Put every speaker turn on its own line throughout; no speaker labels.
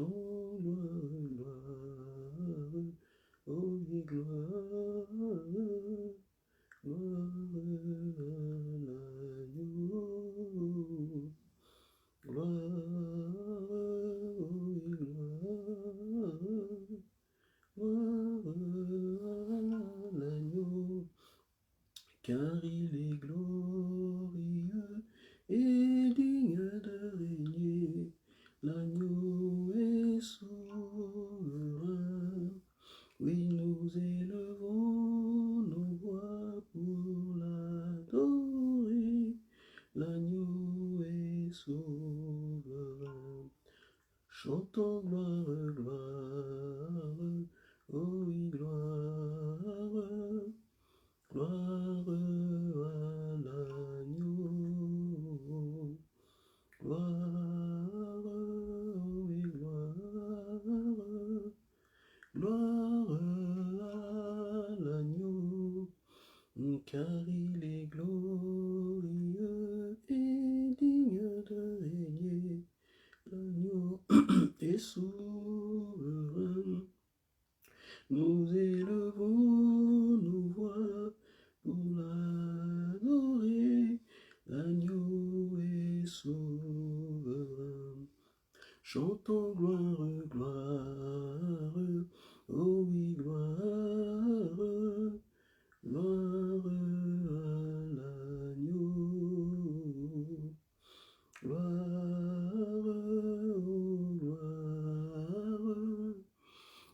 oh oui, gloire, gloire à l'agneau, gloire, oh oui, gloire à l'agneau, car il est glorieux et digne de régner. L'agneau est souverain. Oui, nous élevons nos voix pour l'adorer. L'agneau est souverain. Chantons gloire, gloire, oh oui, gloire, gloire à l'agneau, gloire, oh oui, gloire, gloire à l'agneau, car il est glorieux et digne de régner. L'agneau est souverain. Nous élevons nos voix pour l'adorer. L'agneau est souverain. Chantons gloire, gloire, oh oui, gloire, gloire à l'agneau, gloire, oh gloire,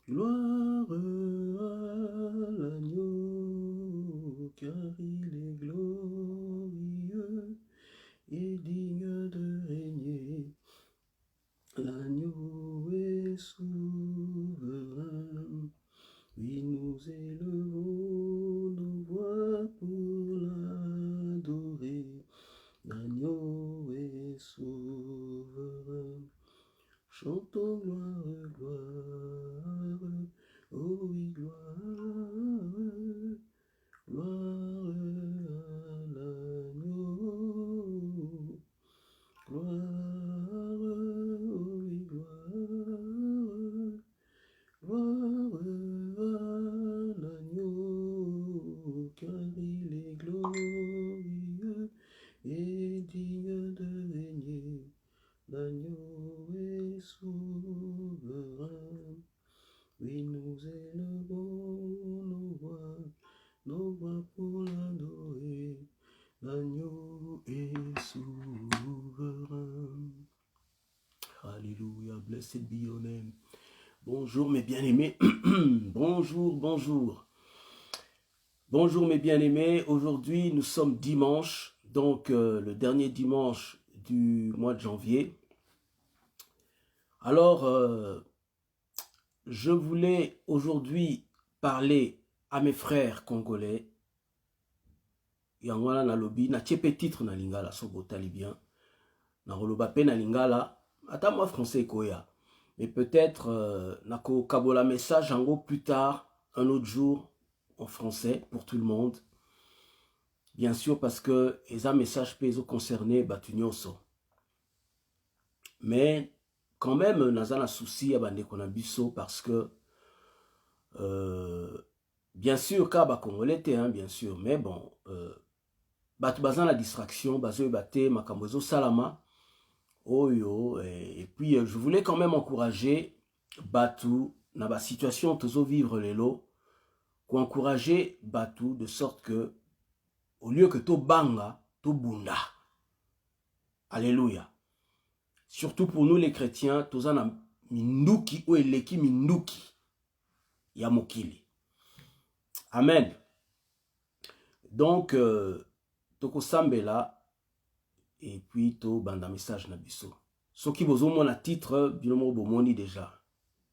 gloire à l'agneau, car il est glorieux et digne de régner. L'agneau est souverain. Oui, nous élevons nos voix pour l'adorer. L'agneau est souverain. Chantons gloire, gloire, oh oui, gloire, gloire à l'agneau, gloire, oh oui, gloire, gloire à l'agneau, car il est glorieux et digne de régner. L'agneau est souverain. Oui, nous élevons nos voix pour l'adorer. L'agneau est souverain. Alléluia, blessed be your name. Bonjour mes bien-aimés. Bonjour, bonjour. Bonjour mes bien-aimés. Aujourd'hui, nous sommes dimanche, donc le dernier dimanche du mois de janvier. Alors, je voulais aujourd'hui parler à mes frères congolais. Yangwana na lobi, na tiepe titre na lingala, sobotali bien. Na roloba pe na lingala, ata moi français koya. Mais peut-être, nako kabola message ango plus tard, un autre jour, en français, pour tout le monde. Bien sûr, parce que les messages peso concernés, batunyoso. Mais, quand même, naza na souci à bande konabiso, parce que, bien sûr, ka congolais, hein, bien sûr, mais bon, batu bazan la distraction, bazo bate, makambozo salama, oyo, et puis je voulais quand même encourager batu, na ba situation tozo vivre lelo, pour encourager batu de sorte que, au lieu que to banga, to bunda. Alléluia. Surtout pour nous les chrétiens, toza na minduki ou eleki minduki ya mokili. Amen. Donc, toko sambela, et puis to banda message na biso. Soki bozo mona titre, binomo bomoni déjà.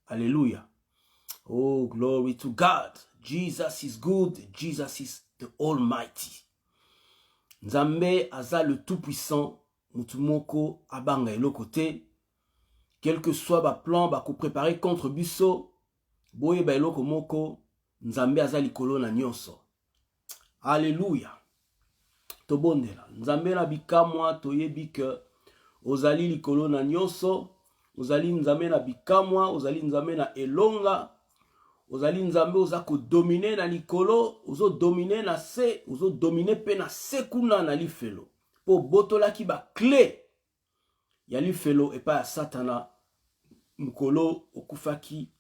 Alléluia. Oh, glory to God. Jesus is good. Jesus is the Almighty. Nzambe aza le tout-puissant. Mutumoko abanga eloko te. Quel que soit ba plan ba ko préparer contre biso, boye ba eloko moko, Nzambe aza likolo na nyonso. Alléluia. Tobondela. Nzambe na bikamwa toyebi que ozali likolo na nyonso, ozali nzambe na bikamwa, ozali nzambe na elonga, ozali nzambe oza ko dominer na likolo, ozo dominer na se, ozo dominer pe na se kuna na lifelo. Po botolaki ba clé ya lifelo et pas Satana. Mukolo okufaki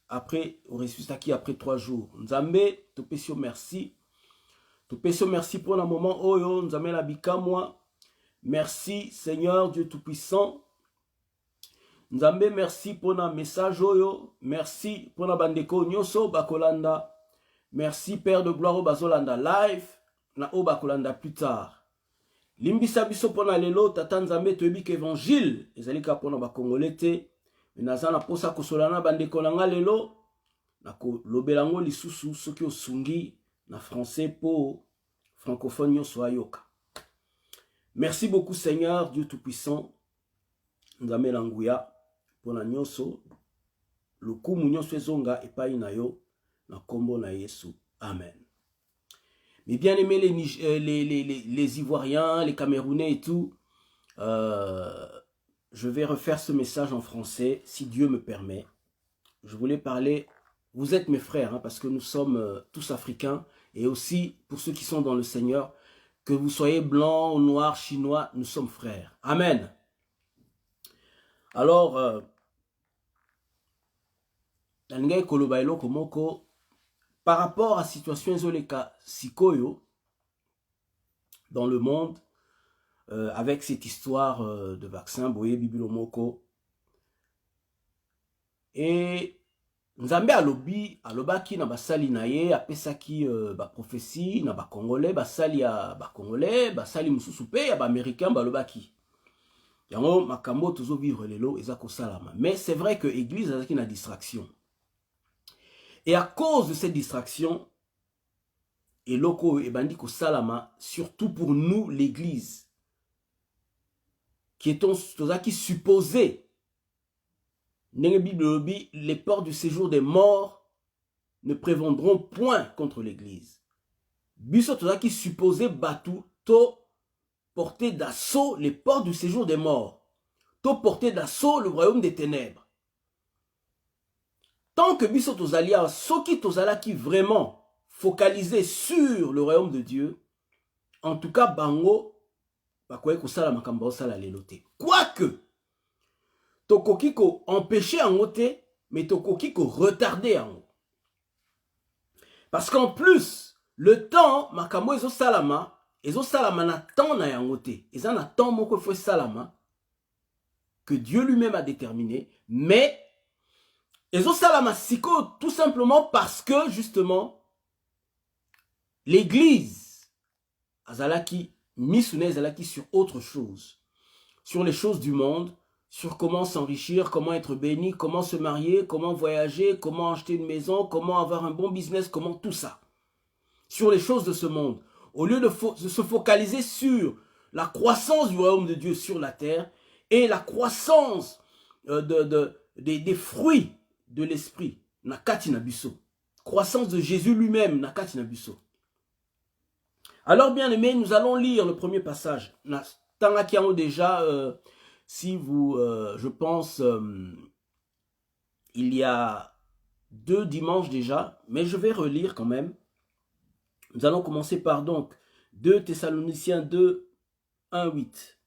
après, ressuscitaki après 3 jours. Nzambe, topesio merci. Topesio merci pour le moment oyo, nzambe la bikamwa. Merci Seigneur Dieu Tout-Puissant. Nzambe, merci pour le message oyo. Merci pour la bandeko nyoso bakolanda. Merci Père de gloire bazolanda live. Na o bakolanda plus tard. Limbisa biso pona lelo tata nzambe toyebi ke évangile ezalika pona bakongolais te. Naza na posa kosolana bandeko nanga lelo na kolobela ngo lisusu soki osungi na français po francophone nyonso ayoka. Merci beaucoup Seigneur Dieu Tout-Puissant. Nzambe na nguya pona nyonso lokumu nyonso ezonga epai na yo na kombo na Yesu. Amen. Mais bien aimés les Ivoiriens, les Camerounais et tout, je vais refaire ce message en français, si Dieu me permet. Je voulais parler, vous êtes mes frères, hein, parce que nous sommes tous africains, et aussi pour ceux qui sont dans le Seigneur, que vous soyez blancs, noirs, chinois, nous sommes frères. Amen. Alors, par rapport à la situation Zoleka Sikoyo dans le monde, avec cette histoire de vaccin, Boye Bibilomoko, et Nzambe alobi, alobaki na basali na ye, apesaki ba prophétie, na ba Congolais, basali ya ba Congolais, basali mususu pe ya ba Américain, balobaki. Yango makambo tozo vivre lelo ezako salama. Mais c'est vrai que l'église a une distraction. Et à cause de cette distraction, et loko et bandiko salama, surtout pour nous l'église, qui est supposé, les ports du séjour des morts ne prévendront point contre l'église. Biso tozaki supposé batu to porter d'assaut les ports du séjour des morts, to porter d'assaut le royaume des ténèbres. Tant que biso tozalia, soki tozala qui vraiment focalisé sur le royaume de Dieu, en tout cas bango bakoye kosala makambo osala lelote. Quoique tokoki ko empêcher en te, mais tokoki ko retarder en. Parce qu'en plus le temps makambo ezo salama na temps na yango te. Eza na temps moko fo salama que Dieu lui-même a déterminé, mais ezo salama siko tout simplement parce que justement l'église azalaki misune azalaki sur autre chose, sur les choses du monde, sur comment s'enrichir, comment être béni, comment se marier, comment voyager, comment acheter une maison, comment avoir un bon business, comment tout ça. Sur les choses de ce monde. Au lieu de se focaliser sur la croissance du royaume de Dieu sur la terre et la croissance des fruits de l'esprit, nakati na biso. Croissance de Jésus lui-même, nakati na biso. Alors bien aimés, nous allons lire le premier passage. Tangakiano déjà, si vous, je pense, il y a 2 dimanches déjà, mais je vais relire quand même. Nous allons commencer par donc 2 Thessaloniciens 2, 1, 8.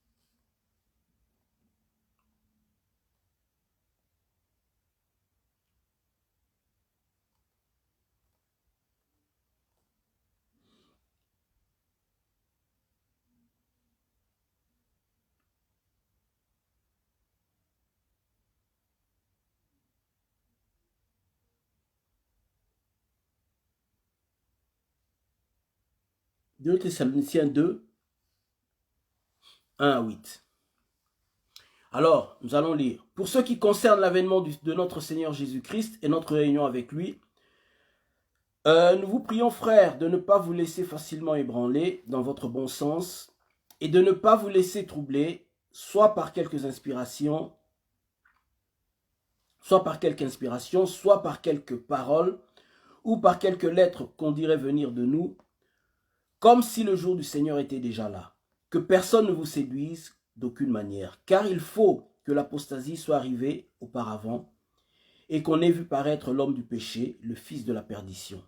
Deux Thessaloniciens 2, 1 à 8. Alors, nous allons lire. Pour ce qui concerne l'avènement de notre Seigneur Jésus-Christ et notre réunion avec lui, nous vous prions, frères, de ne pas vous laisser facilement ébranler dans votre bon sens et de ne pas vous laisser troubler, soit par quelques inspirations, soit par quelques paroles, ou par quelques lettres qu'on dirait venir de nous, comme si le jour du Seigneur était déjà là. Que personne ne vous séduise d'aucune manière, car il faut que l'apostasie soit arrivée auparavant et qu'on ait vu paraître l'homme du péché, le fils de la perdition.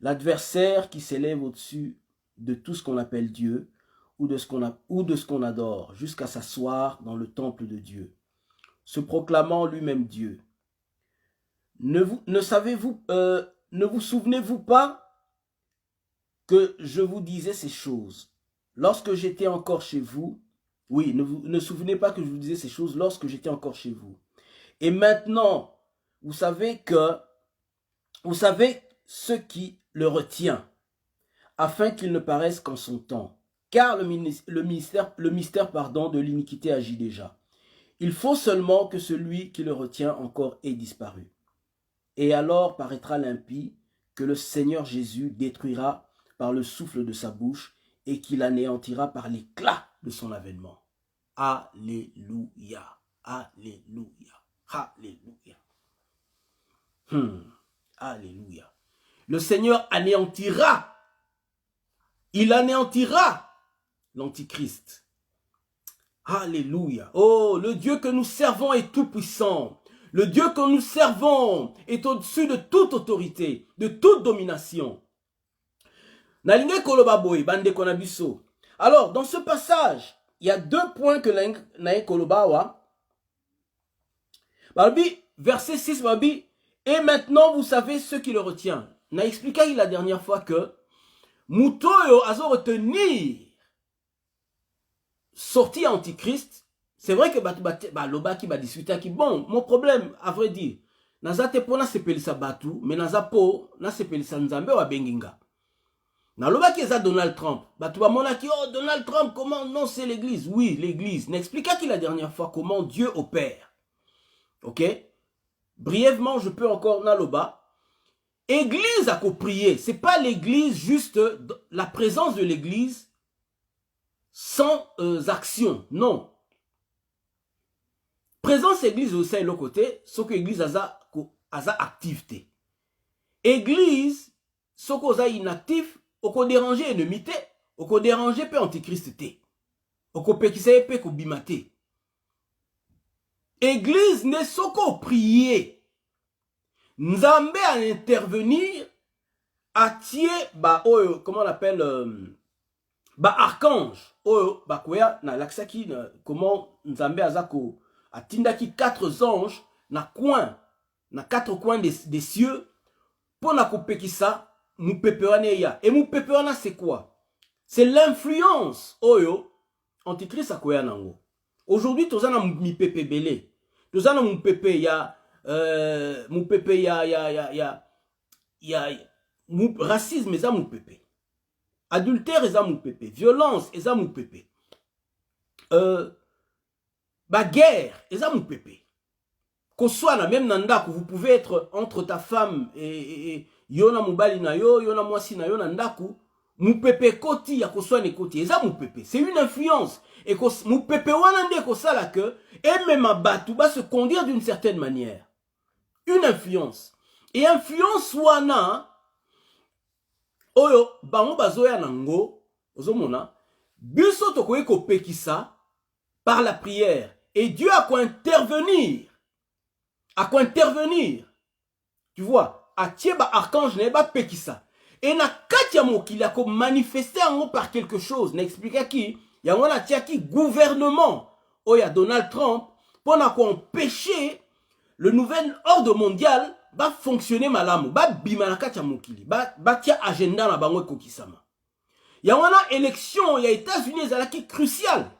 L'adversaire qui s'élève au-dessus de tout ce qu'on appelle Dieu ou de ce qu'on adore, jusqu'à s'asseoir dans le temple de Dieu, se proclamant lui-même Dieu. Ne vous souvenez-vous pas que je vous disais ces choses lorsque j'étais encore chez vous? Oui, ne souvenez pas que je vous disais ces choses lorsque j'étais encore chez vous. Et maintenant, vous savez ce qui le retient, afin qu'il ne paraisse qu'en son temps. Car le mystère de l'iniquité agit déjà. Il faut seulement que celui qui le retient encore ait disparu. Et alors paraîtra l'impie que le Seigneur Jésus détruira par le souffle de sa bouche et qu'il anéantira par l'éclat de son avènement. Alléluia. Alléluia. Alléluia. Alléluia. Le Seigneur anéantira. Il anéantira l'Antichrist. Alléluia. Oh, le Dieu que nous servons est tout puissant. Le Dieu que nous servons est au-dessus de toute autorité, de toute domination. Alors, dans ce passage, il y a deux points que nae kolobawa. Verset 6, et maintenant vous savez ce qui le retient. N'a expliqué la dernière fois que Mutoyo a retenir sorti Antichrist. C'est vrai que loba qui va discuter qui bon, mon problème à vrai dire, naza te pona sepelisa batu, mais naza po na sepelisa nzambe wa benginga. Na loba qui est Donald Trump, batu ba mona qui oh Donald Trump comment non c'est l'église. Oui, l'église. N'expliqua qui la dernière fois comment Dieu opère. OK? Brièvement, je peux encore naloba. Église à prier, c'est pas l'église juste la présence de l'église sans action, non. Présence église au sein de l'autre côté, ce que l'église a activité. Église, ce que a inactif, au ko déranger ennemi, au ko déranger peu antichrist, au ko pekisa pe ko bimate. Église ne soko prier. Nzambe à intervenir à tier comment on appelle archange koya na laksaki comment Nzambe azako atindaki 4 anges na quatre coins des cieux pour na kopekisa mupepewana ya. Et mupepewana c'est quoi? C'est l'influence antichrist akoya nango. Aujourd'hui tozana mipepe belé. Tozana mupepe ya mupepe ya racisme eza mupepe. Adultère eza mupepe, violence eza mupepe. Guerre eza mupepe. Koswana même nandako, vous pouvez être entre ta femme et yona mubali na yo, yona mwasi na yo nandaku, mupepe koti ya koswana koti eza mupepe. C'est une influence. Et mupepe wana nde kosala que et même abatu va se conduire d'une certaine manière. Une influence. Et influence wana oyo bango bazoya nango ozomona biso tokoki kopekisa par la prière et Dieu a quoi intervenir. Tu vois, a tieba archange ne ba pekisa. Et na katia mokili a manifester en par quelque chose, n'explique qui ya wana tiaki gouvernement oya Donald Trump pour empêcher le nouvel ordre mondial va fonctionner malamu, va bimanaka tia mokili, va tia agenda na bango kokisama. Ya wana élection ya États-Unis ezalaki crucial.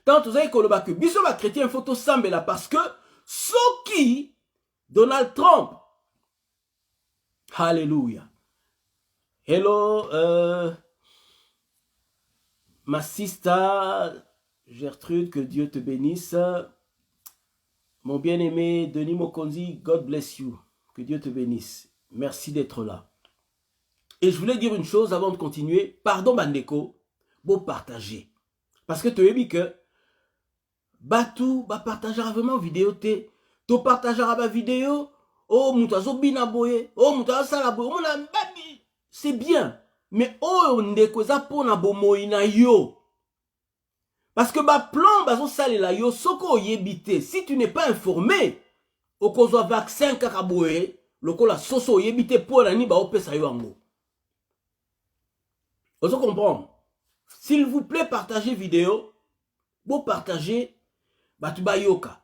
Tant vous avez koloba que biso ba chrétien photo sambela parce que soki Donald Trump. Alléluia. Hello ma sister Gertrude, que Dieu te bénisse. Mon bien-aimé Denis Mokonzi, God bless you. Que Dieu te bénisse. Merci d'être là. Et je voulais dire une chose avant de continuer. Pardon, Bandeko. Bon, partager. Parce que tu as dit que Batou, ba partagera vraiment vidéo te. Tu partageras ma vidéo. Oh, moutazo binaboye. Oh, moutazo salaboye. Oh, mon babi. C'est bien. Mais oh, ndeko za pona bomoina yo. Parce que ba plan bazo salela yo soko yebite. Si tu n'es pas informé, okozwa vaccin kaka boye, lokola soso yebite pour la ni ba opesa yo ango. Vous comprenez? S'il vous plaît, partagez vidéo. Bon partager batu ba yoka.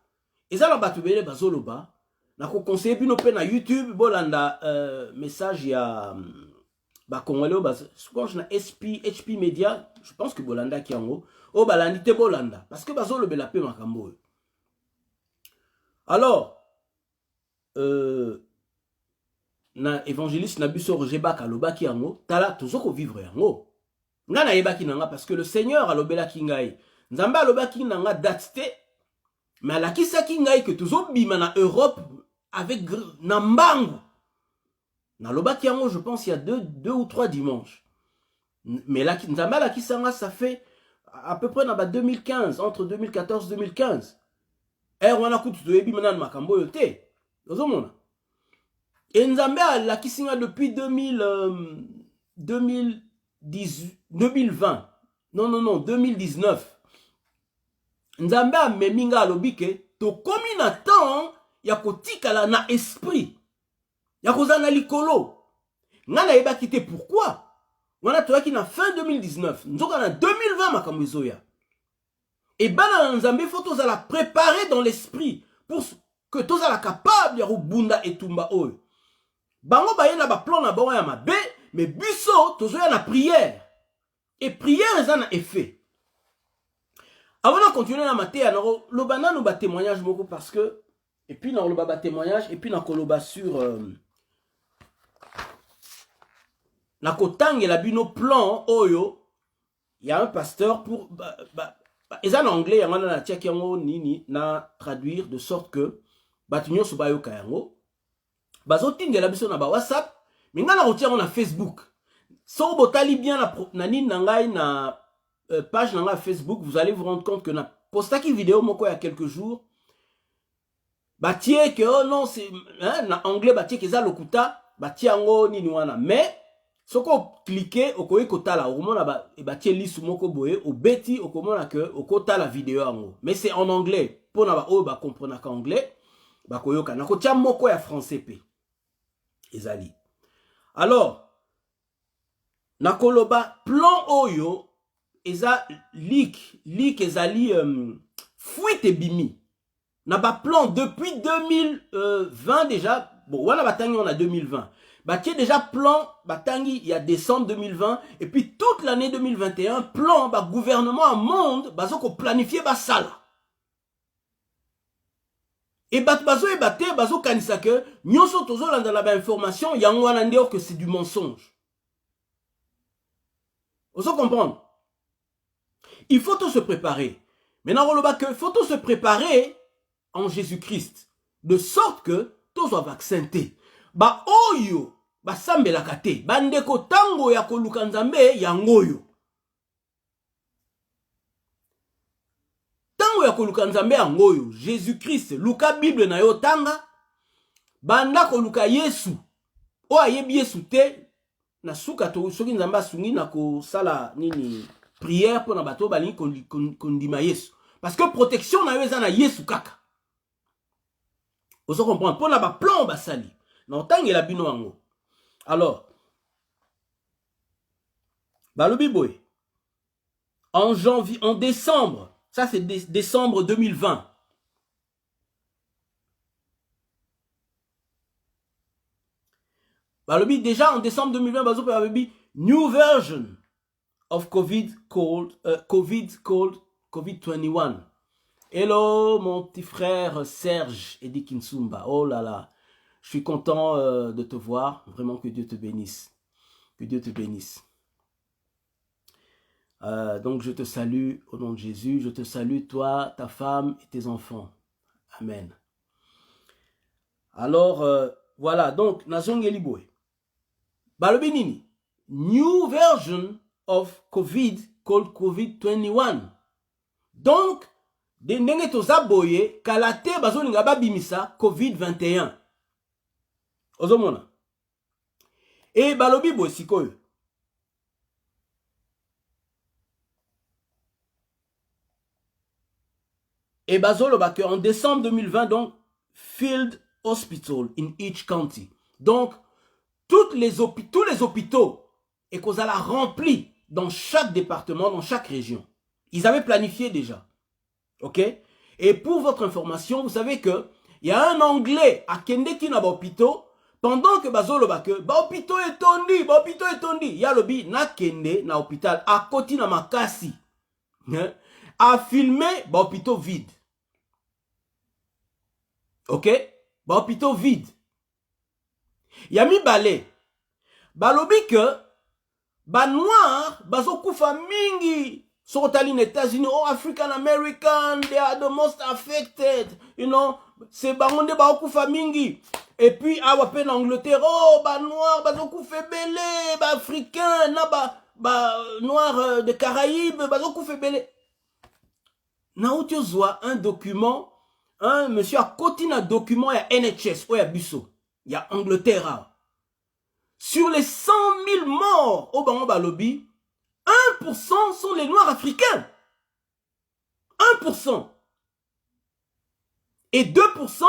Ezala batu bele bazoloba. Na ko conseiller bino pe na YouTube bolanda message ya ba Congolais je pense na HP Media, je pense que bolanda ki yango. O balandi te bolanda parce que bazolobela pe makambo. Alors na évangéliste na biso Roger Baka lobaki yango, tala tozoko vivre yango. Nga na yebaki nanga parce que le Seigneur alobelaki ngai. Nzambe alobaki nanga date te, mais alakisaki ngai que tozobima na Europe avec nambangu. Na lobaki yango je pense il y a deux ou trois dimanches. Mais là nzambe alakisanga ça fait à peu près dans 2015, entre 2014 et 2015. Wana kutu toyebi na makambo yo te. Ozomona. Et nzambe alakisinga depuis 2020. Non, 2019. Nzambe a meminga alobike to komi na temps ya kotikala na esprit. Ya kozana likolo. Ngana yeba kite pourquoi? Wana toyaki na fin 2019. Nzoka na 2020 makambo ezoya. Et bana nzambe faut tozala préparer dans l'esprit pour que tozala capable ya rubunda etumba oyo. Bango bayena ba plan na bango ya mabe, mais biso tozoya na prière. Et prière eza na effet. Avant de continuer la matière, le banane ou témoignage beaucoup parce que et puis dans le baba témoignage et puis dans le bas sur na kotang et la bino plan oyo, il y a un pasteur pour ils en anglais y a na tia kiango nini na traduire de sorte que batunyo so bayo kayango bazotinga la biso na ba WhatsApp mais ngana rotia na Facebook. So botali bien na nini na ngai na page dans la Facebook, vous allez vous rendre compte que na postaki vidéo moko il y a quelques jours. Batie que oh non c'est hein, na anglais batie que za lokuta batie ango nini wana mais soko cliquer okoyi kotala omona batie lisu moko boye obeti okomona que okota la vidéo ango mais c'est en anglais pour na ba o ba comprendre ka anglais ba koyoka na kotia moko ya français pe ezali. Alors nakoloba plan oyo eza leak ezali fuite ebimi na ba plan depuis 2020 déjà bon wana batangi on a 2020 batie déjà plan batangi il y a décembre 2020 et puis toute l'année 2021 plan ba gouvernement en monde bazoko planifier ba sala et bazo ebate bazo kanisa que nyoso tozo landa na ba information yango wana ndio que c'est du mensonge. Vous comprenez? Il faut tout se préparer. Maintenant, on le que faut tout se préparer en Jésus-Christ. De sorte que tout soit vacciné. Ba oyo, ba sambe la kate. Ba ndeko tango ya koluka nzambe yangoyo. Tango ya koluka nzambe yangoyo. Jésus-Christ, luka Bible na yo tanga. Banda koluka Yesu. O ayebi Yesu te. Na suka to soki nzambe asungi na ko sala nini prière pour na bato bali kondima Yesu parce que protection na yo eza na Yesu kaka. Oso comprendre pour na ba plan basali na otangela bino yango. Alors balobi boy en janvier, en décembre, ça c'est décembre 2020. Balobi déjà en décembre 2020 bazo balobi new version of COVID-21. Hello mon petit frère Serge Edi Kinsumba. Oh là là, je suis content de te voir. Vraiment que Dieu te bénisse. Que Dieu te bénisse. Donc je te salue au nom de Jésus. Je te salue toi, ta femme et tes enfants. Amen. Alors voilà, donc Nazongeli Boy. Balobi nini? New version of COVID called COVID-21. Donc, de ndenge toza boye, kalate bazolinga babimisa COVID-21. Ozomona. Et balobi boye sikoyo. Et bazolo que en décembre 2020 donc field hospital in each county. Donc tous les hôpitaux et qu'on a rempli dans chaque département, dans chaque région. Ils avaient planifié déjà. OK? Et pour votre information, vous savez que il y a un Anglais à Kende qui n'a pas hôpital. Pendant que bazolo que hôpital est tondi, il y a le bi na Kende na hôpital à côté na makasi. A filmé hôpital vide. OK? Hôpital vide. Il y a mis balai. Balobi que ba noir bazokufa mingi. So in États-Unis, oh, African American, they are the most affected. You know, c'est baronde bazokufa mingi. Et puis, à en Angleterre, oh, ba noir bazokufa belé, ba africain, na ba noir de Caraïbes, bazokufa belé. Na utiozwa un document, un monsieur a côté un document, il y a NHS, il y a Busso, il y a Angleterre. Sur les 100 000 morts au Bango Balobi, 1% sont les Noirs africains. 1%. Et 2%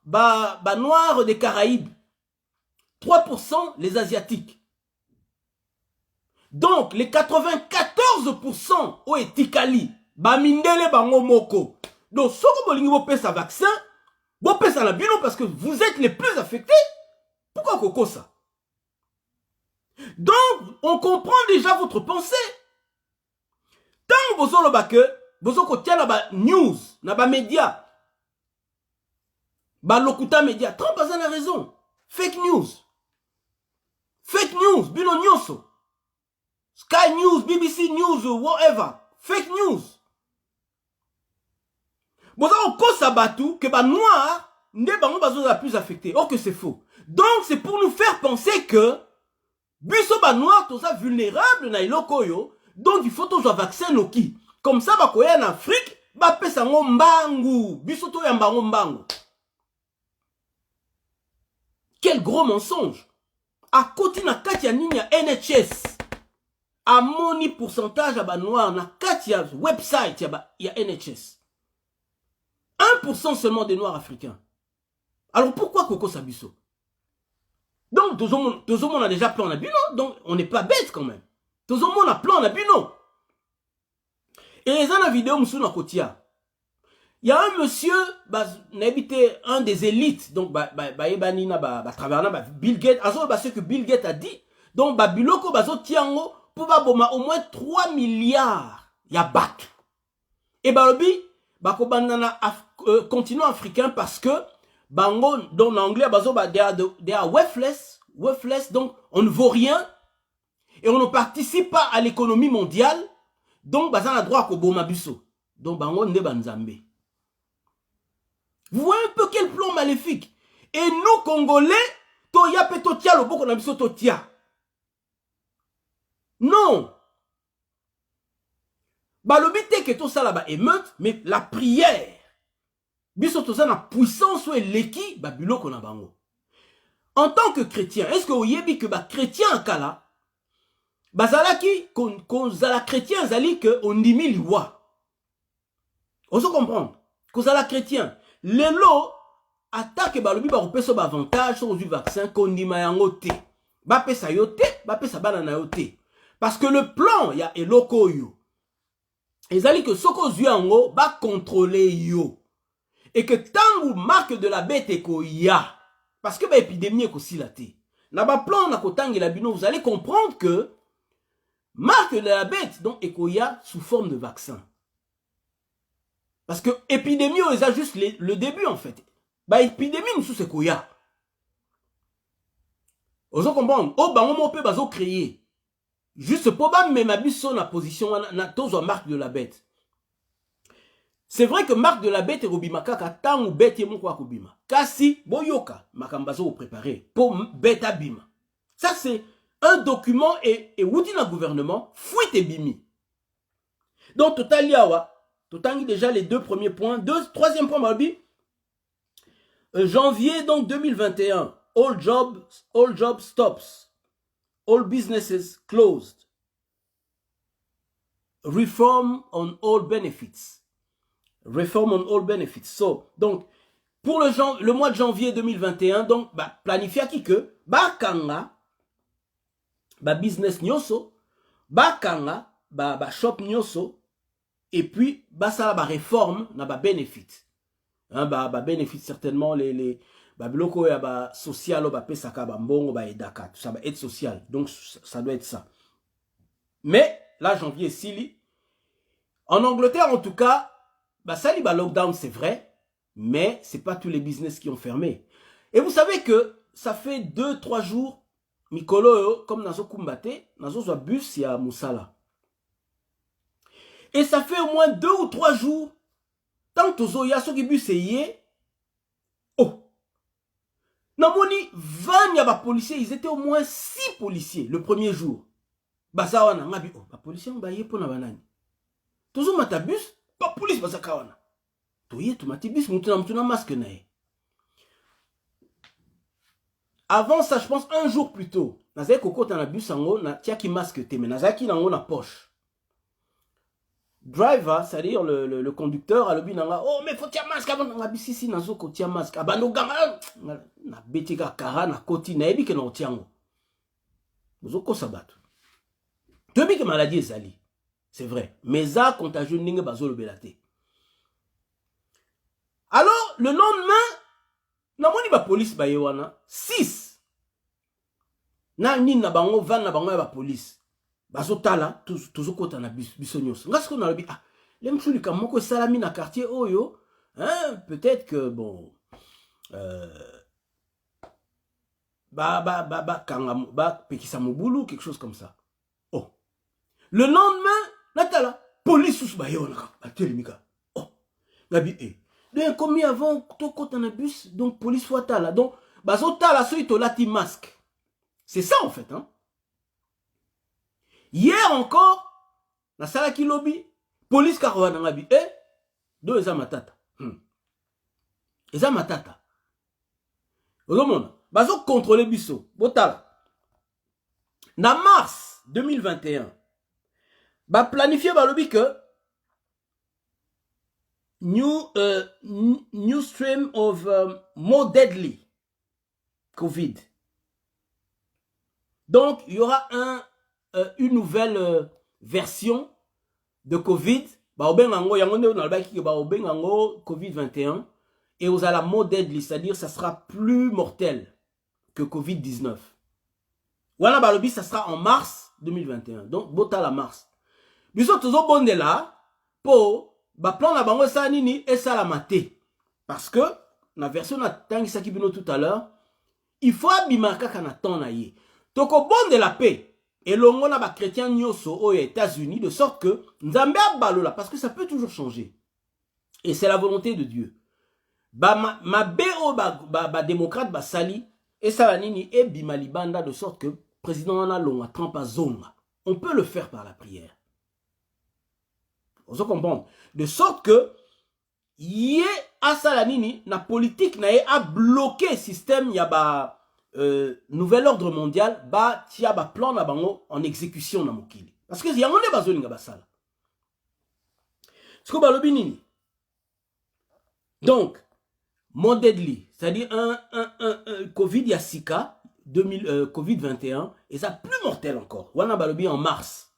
Noirs des Caraïbes. 3% les Asiatiques. Donc, les 94% au Etikali, Mindele Bango Moko. Donc, si vous voulez un vaccin, vous pouvez la bino parce que vous êtes les plus affectés. Pourquoi Coco ça? Donc, on comprend déjà votre pensée. Tant que vous avez que news, na média, lokuta média, Trump a la raison. Fake news. Fake news, bino nyoso. Sky News, BBC News, whatever. Fake news. Vous avez encore sabatu que noir, n'est pas plus affecté. Or que c'est faux. Donc, c'est pour nous faire penser que biso ba noir toza vulnérable na iloko yo, donc il faut toujours vaccin noki. Comme ça ba koya en Afrique, ba pesa ngo mbangu, biso to ya mbango mbangu. Quel gros mensonge. À côté na kati ya nini ya NHS, a moni pourcentage à ba noir na kati ya website ya NHS. 1% seulement des noirs africains. Alors pourquoi Coco Sabiso? Donc, tout le monde a déjà plan à bino, donc on n'est pas bête quand même. Tout le monde a plan à bino. Et dans la vidéo, il y a un monsieur, un des élites, donc, Bill Gates, ce que Bill Gates a dit, donc, biloko, tiango, pour au moins 3 milliards, il y a bac. Et le continent africain parce que, Bango, dans l'anglais, they are worthless, donc on ne vaut rien et on ne participe pas à l'économie mondiale, donc bazan a droit à Koboma Bisso. Donc Bango ne banzambe. Vous voyez un peu quel plan maléfique. Et nous, Congolais, toya petotia le boko na biso totia. Non. Balobite que tout ça là-bas émeute, mais la prière. Biso to ça na puissance ou leki babulo kona bango. En tant que chrétien, est-ce que vous savez que chrétien en kala bazalaki qu'on zala chrétien zali que on dimi liwa. On se comprend. Qu'on zala chrétien, lelo attaque balobi ba repeso ba avantage sur du vaccin qu'on dima yango te. Ba pesa yote, ba pesa bana na yote. Parce que le plan ya eloko yo. Ezali que soko zuango ba contrôler yo. Et que tant ou marque de la bête eko ya, parce que l'épidémie est aussi là. Na ba plan na kotangi la bino, vous allez comprendre que marque de la bête donc eko ya sous forme de vaccin. Parce que épidémie c'est juste le début en fait. Ba épidémie nous sous eko ya. Vous comprenez? Oh ba on peut bazo créer. Juste pour ba mais ma biso na position na tozo marque de la bête. C'est vrai que marque de la bête et robima kaka tant ou bête et mon quoi kobima. Kasi boyoka makambazo préparé pour bête abima. Ça c'est un document et outil d'un gouvernement fuite et bimi. Donc total yawa, total déjà les deux premiers points, troisième point malbi. Janvier donc 2021, all jobs stops. All businesses closed. Reform on all benefits. Reform on all benefits. So, donc, pour le mois de janvier 2021, donc, planifier qui que, kanga, business nyoso, kanga, shop nyoso, et puis, ça la réforme, na benefit. Hein, benefit certainement les biloko ya social, pesaka, mbongo, edaka, tout ça, aide sociale. Donc, ça doit être ça. Mais, là, janvier, Sili, en Angleterre, en tout cas, ça, lockdown, c'est vrai, mais c'est pas tous les business qui ont fermé. Et vous savez que ça fait 2-3 jours, Mikolo, comme Nazo Kumbate, Nazo Zwa bus, ya Moussala. Et ça fait au moins 2 ou 3 jours, tant que Yaso qui bus est oh! Namoni, 20 ya policiers, ils étaient au moins 6 policiers le premier jour. Basawana, ngabi, oh, policiers, on va y pour na banani. Tozo mata bus, pas police basakawana. Toye tu mati bus, mutuna masque nae. Avant ça, je pense un jour plus tôt, nazay koko ta na bus ango na tiaki masque te, mais nazaki nango na poche. Driver, c'est-à-dire le conducteur, a lobi nanga, oh mais faut tia masque avant nanga bisisi nazo ko tia masque. Abando ganga na betika kara na koti na ebi ke na otiango. Bozo ko sabatu. Tobi ke maladie ezali. C'est vrai. Mais ça, contagieux, n'inge bazo le belate. Alors, le lendemain, namoni ba police ba yewana, 6. Na ni na bango, van na bango ya ba police. Bazo tala, tozo kota na bisonyos. Nga sko na lobi, ah, lem chulika moko salami na quartier oyo, hein, peut-être que, bon, pekisa mobulu, quelque chose comme ça. Oh. Le lendemain, Natala, police sous bayonaka, atelemika. Oh, Gabi, donc, comme avant, toko dans bus, donc police soit là. Donc, bazo tala, so ito lati masque. C'est ça en fait, hein. Hier encore, na salaki lobby, police karawana ngabi, do eza matata. Eza matata. Ozomona, bazo contrôler biso, botala. Na mars 2021, planifier balobi que new stream of more deadly COVID. Donc, il y aura une nouvelle version de COVID. COVID-21. Et vous allez more deadly, c'est-à-dire ça sera plus mortel que COVID-19. Voilà, balobi, ça sera en mars 2021. Donc, bota la mars. Biso tozo bonde là, pour plan na bango sa nini et ça la maté. Parce que, la version na tangi sakibino tout à l'heure, il faut abimaka kana ton na ye. Toko bonde la paix. Et l'ongo na ba chrétien nyoso aux États-Unis, de sorte que, nzambe abalola, parce que ça peut toujours changer. Et c'est la volonté de Dieu. Ma béo démocrate sali, et ça la nini et bimalibanda, de sorte que, président na longa, Trump a zonga. On peut le faire par la prière. Vous comprenez? De sorte que yé asalanini na politique na a bloqué système y a nouvel ordre mondial tia plan na bango en exécution na mokili. Parce que y a ngone bazoni nga basala. Ce que balobi nini. Donc more deadly, c'est-à-dire un Covid ya sika Covid 21 et ça plus mortel encore. Wana balobi en mars.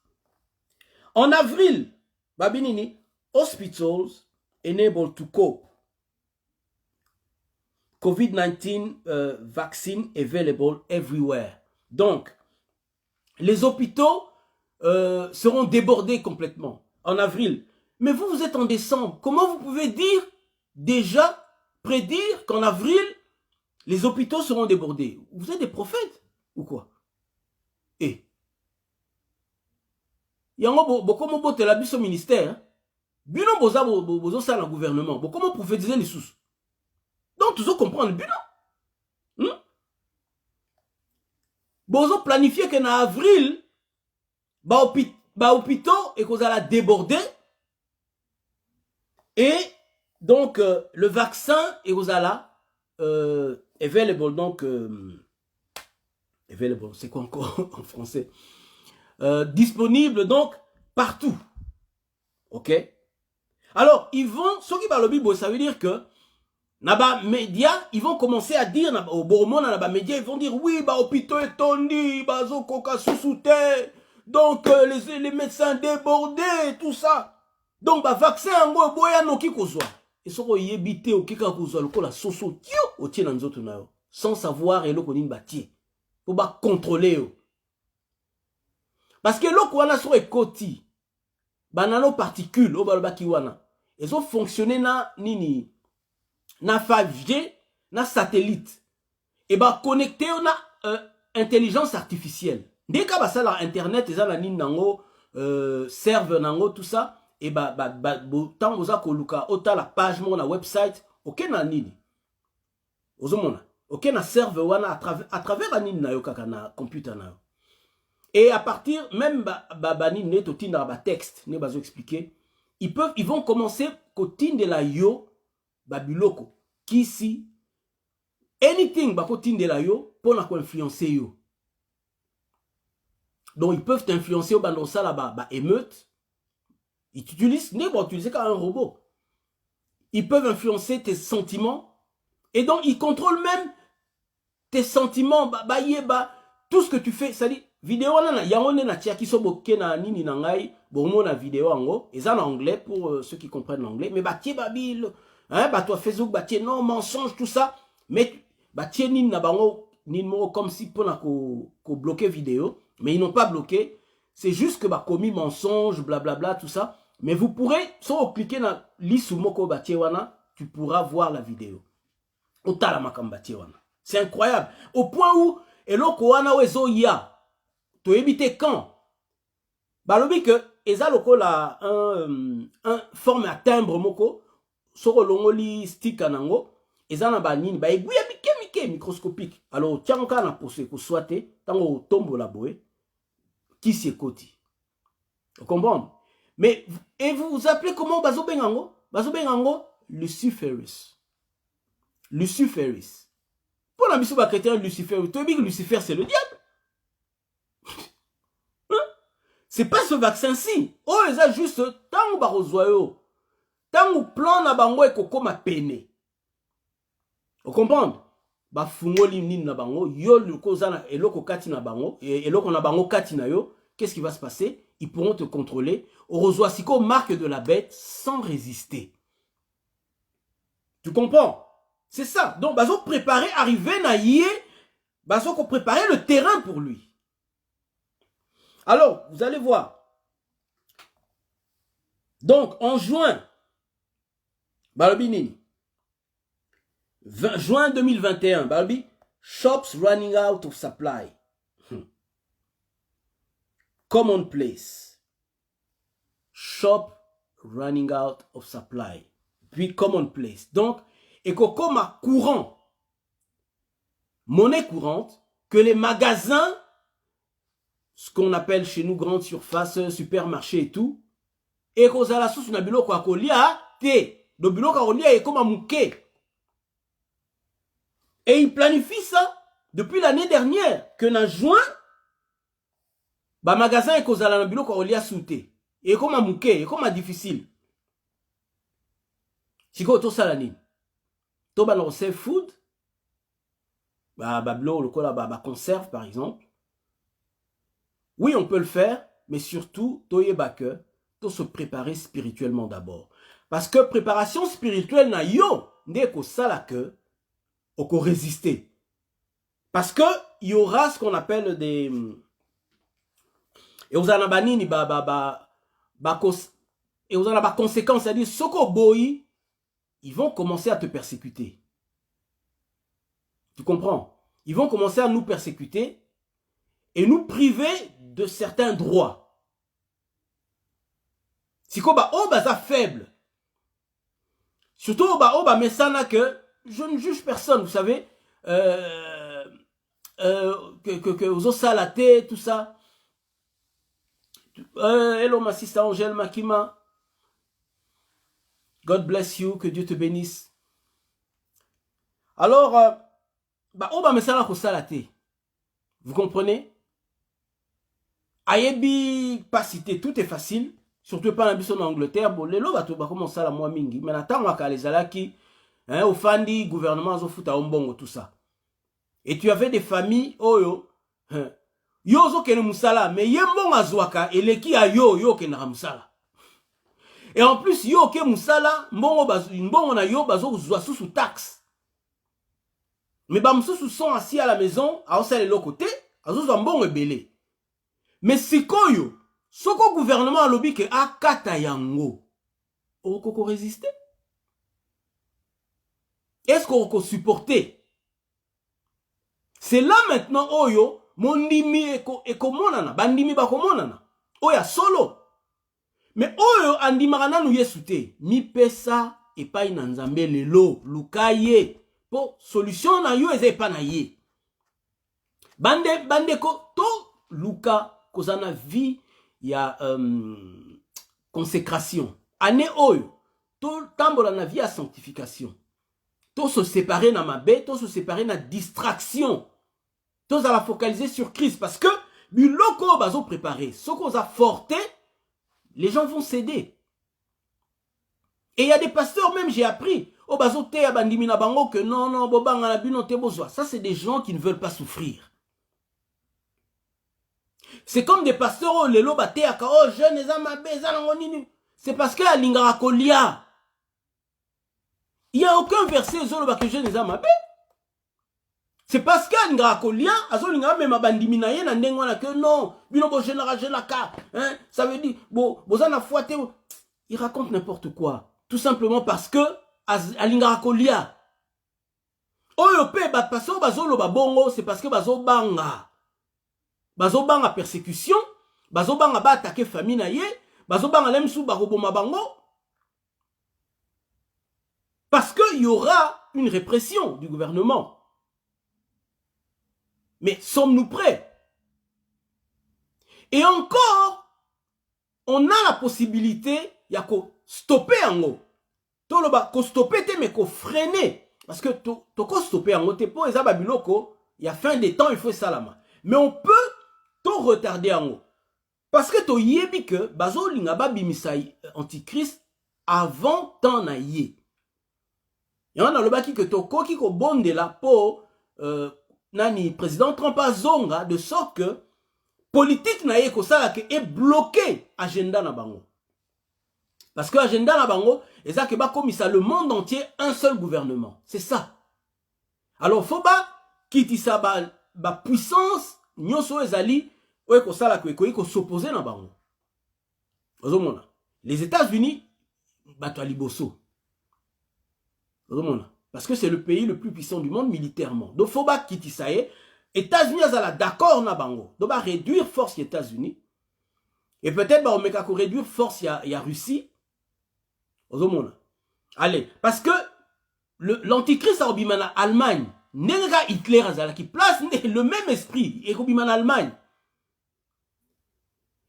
En avril Babinini, hospitals enabled to cope. COVID-19 vaccine available everywhere. Donc, les hôpitaux seront débordés complètement en avril. Mais vous, vous êtes en décembre. Comment vous pouvez prédire qu'en avril, les hôpitaux seront débordés? Vous êtes des prophètes ou quoi? Yango bokomo bote la biso ministère, bino boza bozo ça le gouvernement, bokomo prophétiser les sous. Donc tu comprendre bino. Bozo planifier que en avril hôpitaux et qu'on allait déborder et donc le vaccin et qu'on allait available donc available, c'est quoi encore en français? Disponible donc partout. Ok? Alors, ils vont, ceux qui parlent Bible, ça veut dire que Naba médias, ils vont commencer à dire au Boromon, naba médias, ils vont dire oui, bah hôpitaux étondis, bah zokoka sous-souté, donc les médecins débordés, tout ça. Donc bah vaccin en gros boya no ki kozwa. Et ce qu'on y évite au kika kozwa le la soso tio au tien dans autres nao, sans savoir et le konin bâti. Pour bah contrôler. Parce que l'eau wana sur ekoti, bah nano particules au balbaki wana, ils ont fonctionné na nini. Na 5G, na satellite. Et bah connecté on a intelligence artificielle. Dès que ça la internet et ça la nine nango serveur nango tout ça et bah tant vous a koluka ota la page mon la website OK na nini. Ozomona. OK na serveur wana à travers la nine na yo kaka na computer na yo. Et à partir même ba nine to tinda ba texte ne bazo expliquer, ils vont commencer ko tinde la yo babiloko kisi anything bako tindela yo pour na ko influencer yo. Donc ils peuvent t'influencer au bandosa là-bas émeute. Ils utilisent utiliser comme un robot. Ils peuvent influencer tes sentiments et donc ils contrôlent même tes sentiments tout ce que tu fais, c'est-à-dire vidéo na yango na tia ki so boké na nini na ngai bon na vidéo ango et ça en anglais pour ceux qui comprennent l'anglais mais tie babil hein toi Facebook tie non mensonge tout ça mais tie nini na bango nini comme si pour na ko bloquer vidéo mais ils n'ont pas bloqué, c'est juste que commis mensonge blablabla tout ça mais vous pourrez soit cliquer na lisu moko tie wana tu pourras voir la vidéo otala makamba tie wana. C'est incroyable au point où eloko wana wezo ya to éviter quand balobi que eza lokola un forme à timbre moko soko longoli stick nango eza na banini ba eguya mike microscopique alors tianka na posé ko soite tango tombo la boé qui s'écoti vous comprenez mais et vous appelez comment bazo bengango Luciferus pour la mission ba chrétien Lucifer to bi Lucifer c'est le diable. C'est pas ce vaccin-ci. Oh, ils ont juste tant barozoyo. Tant plan na bango et koko ma peine. Vous comprenez? Ba fungoli nini na bango, yo le kozana eloko kati na bango, et eloko na bango kati na yo, qu'est-ce qui va se passer? Ils pourront te contrôler. Orozoa siko marque de la bête sans résister. Tu comprends? C'est ça. Donc, bazo préparer, arriver na yé, bazo ko préparer le terrain pour lui. Alors, vous allez voir. Donc, en juin, Balbinini, juin 2021, Balbi, shops running out of supply. Commonplace. Shop running out of supply. Puis commonplace. Donc, et comme courant, monnaie courante, que les magasins, ce qu'on appelle chez nous grande surface, supermarché et tout, et qu'on a la source na biloko akolia te, le biloko akolia est comme un mouké. Et il planifie ça depuis l'année dernière, que dans juin, ba magasin et qu'on a la biloko akolia souté, et comme un mouké, et comme un difficile. Si ko to salani, to ba no save food, ba blo le kola ba conserve par exemple. Oui, on peut le faire, mais surtout, toyebake, to se préparer spirituellement d'abord. Parce que préparation spirituelle na yo, ndeko salake, oko résister. Parce que il y aura ce qu'on appelle des et vous en avez ni et vous en avez conséquences, c'est-à-dire soko boy, ils vont commencer à te persécuter. Tu comprends? Ils vont commencer à nous persécuter et nous priver de certains droits. Si koba oba faible. Surtout oba mesana que je ne juge personne, vous savez, que vous osez la tête, tout ça. Hello ma sister Angèle Makima. God bless you, que Dieu te bénisse. Alors, oba mesana ko salate. Vous comprenez? Ayebi pas cité, tout est facile. surtout pas na biso en Angleterre, bon, lelo bato ba commencer la moi mingi, mais natanga ka les alaki, hein, au fandi gouvernement zo futa ombongo tout ça. Et tu avais des familles oyo, hein, yo zo kene musala, mais yembongo azwaka eleki a yo kene musala. Et en plus yo ke musala, mbongo na yo bazo zwa sous taxe. Mais ba msusu sont assis à la maison, a osale le côté, azo zwa mbongo ebele. Mais sikoyo, soko gouvernement a lobby que akata yango, okoko résister? Est-ce qu'on peut supporter? C'est là maintenant oyo, mon ndimi eko monana, bandimi bako monana, oya solo. Mais oyo andimaka nanu yesu te, mi pesa epai na nzambe lelo, luka ye, po solution na yo eza epa na ye. Bande ko to luka kozana vie ya consécration. Année oyo, to tambola na vie à sanctification. To se séparer na mabe, to se séparer na distraction. To za la focaliser sur Christ parce que biloko bazo préparer, soko za forté, les gens vont céder. Et il y a des pasteurs même, j'ai appris, oh bazo te ya bandimi na bango que non bobanga na bino te bozwa. Ça c'est des gens qui ne veulent pas souffrir. C'est comme des pasteurs oh lelo bate aka oh jeune eza mabe eza nango nini. C'est parce que la lingara kolia. Il n'y a aucun verset zolo que jeune eza mabe. C'est parce que lingara kolia azo lingara même bandimi na ye na ndengwa na que non bino bo génération la ka hein ça veut dire bo bozana foite. Il raconte n'importe quoi tout simplement parce que alingara kolia. Oyo pe ba pasteur bazolo ba bongo c'est parce que bazo banga. Bazo banga persécution, bazo banga ba attaquer famille na ye, bazo banga lemsu ba roboma bango. Parce qu'il y aura une répression du gouvernement. Mais sommes-nous prêts? Et encore, on a la possibilité ya ko stopper ango. To lo ba ko stopper te mais ko freiner parce que to ko stopper ango te po eza babiloko, il y a fin des temps il faut salama. Mais on peut to retarder ango. Parce que to yebi que bazo linga ba bimisai antichrist avant temps na ye. Et on a le baki que to koki ko bonde la po nani président Trump a zonga de sorte que politique na ye ko sala ke est bloqué agenda na bango. Parce que agenda na bango eza ke ba komisa le monde entier un seul gouvernement. C'est ça. Alors faut ba kitisa ba puissance nyoso ezali oye ko sala ko s'opposer na bango. Ozomona. Les États-Unis bato liboso. Ozomona. Parce que c'est le pays le plus puissant du monde militairement. Donc faut ba kitisa ye États-Unis azala d'accord na bango. Donc ba réduire force les États-Unis. Et peut-être ba omeka ko réduire force ya Russie. Ozomona. Allez, parce que l'antichrist a obimana Allemagne. Nenga Hitler azala qui place le même esprit et obimana Allemagne.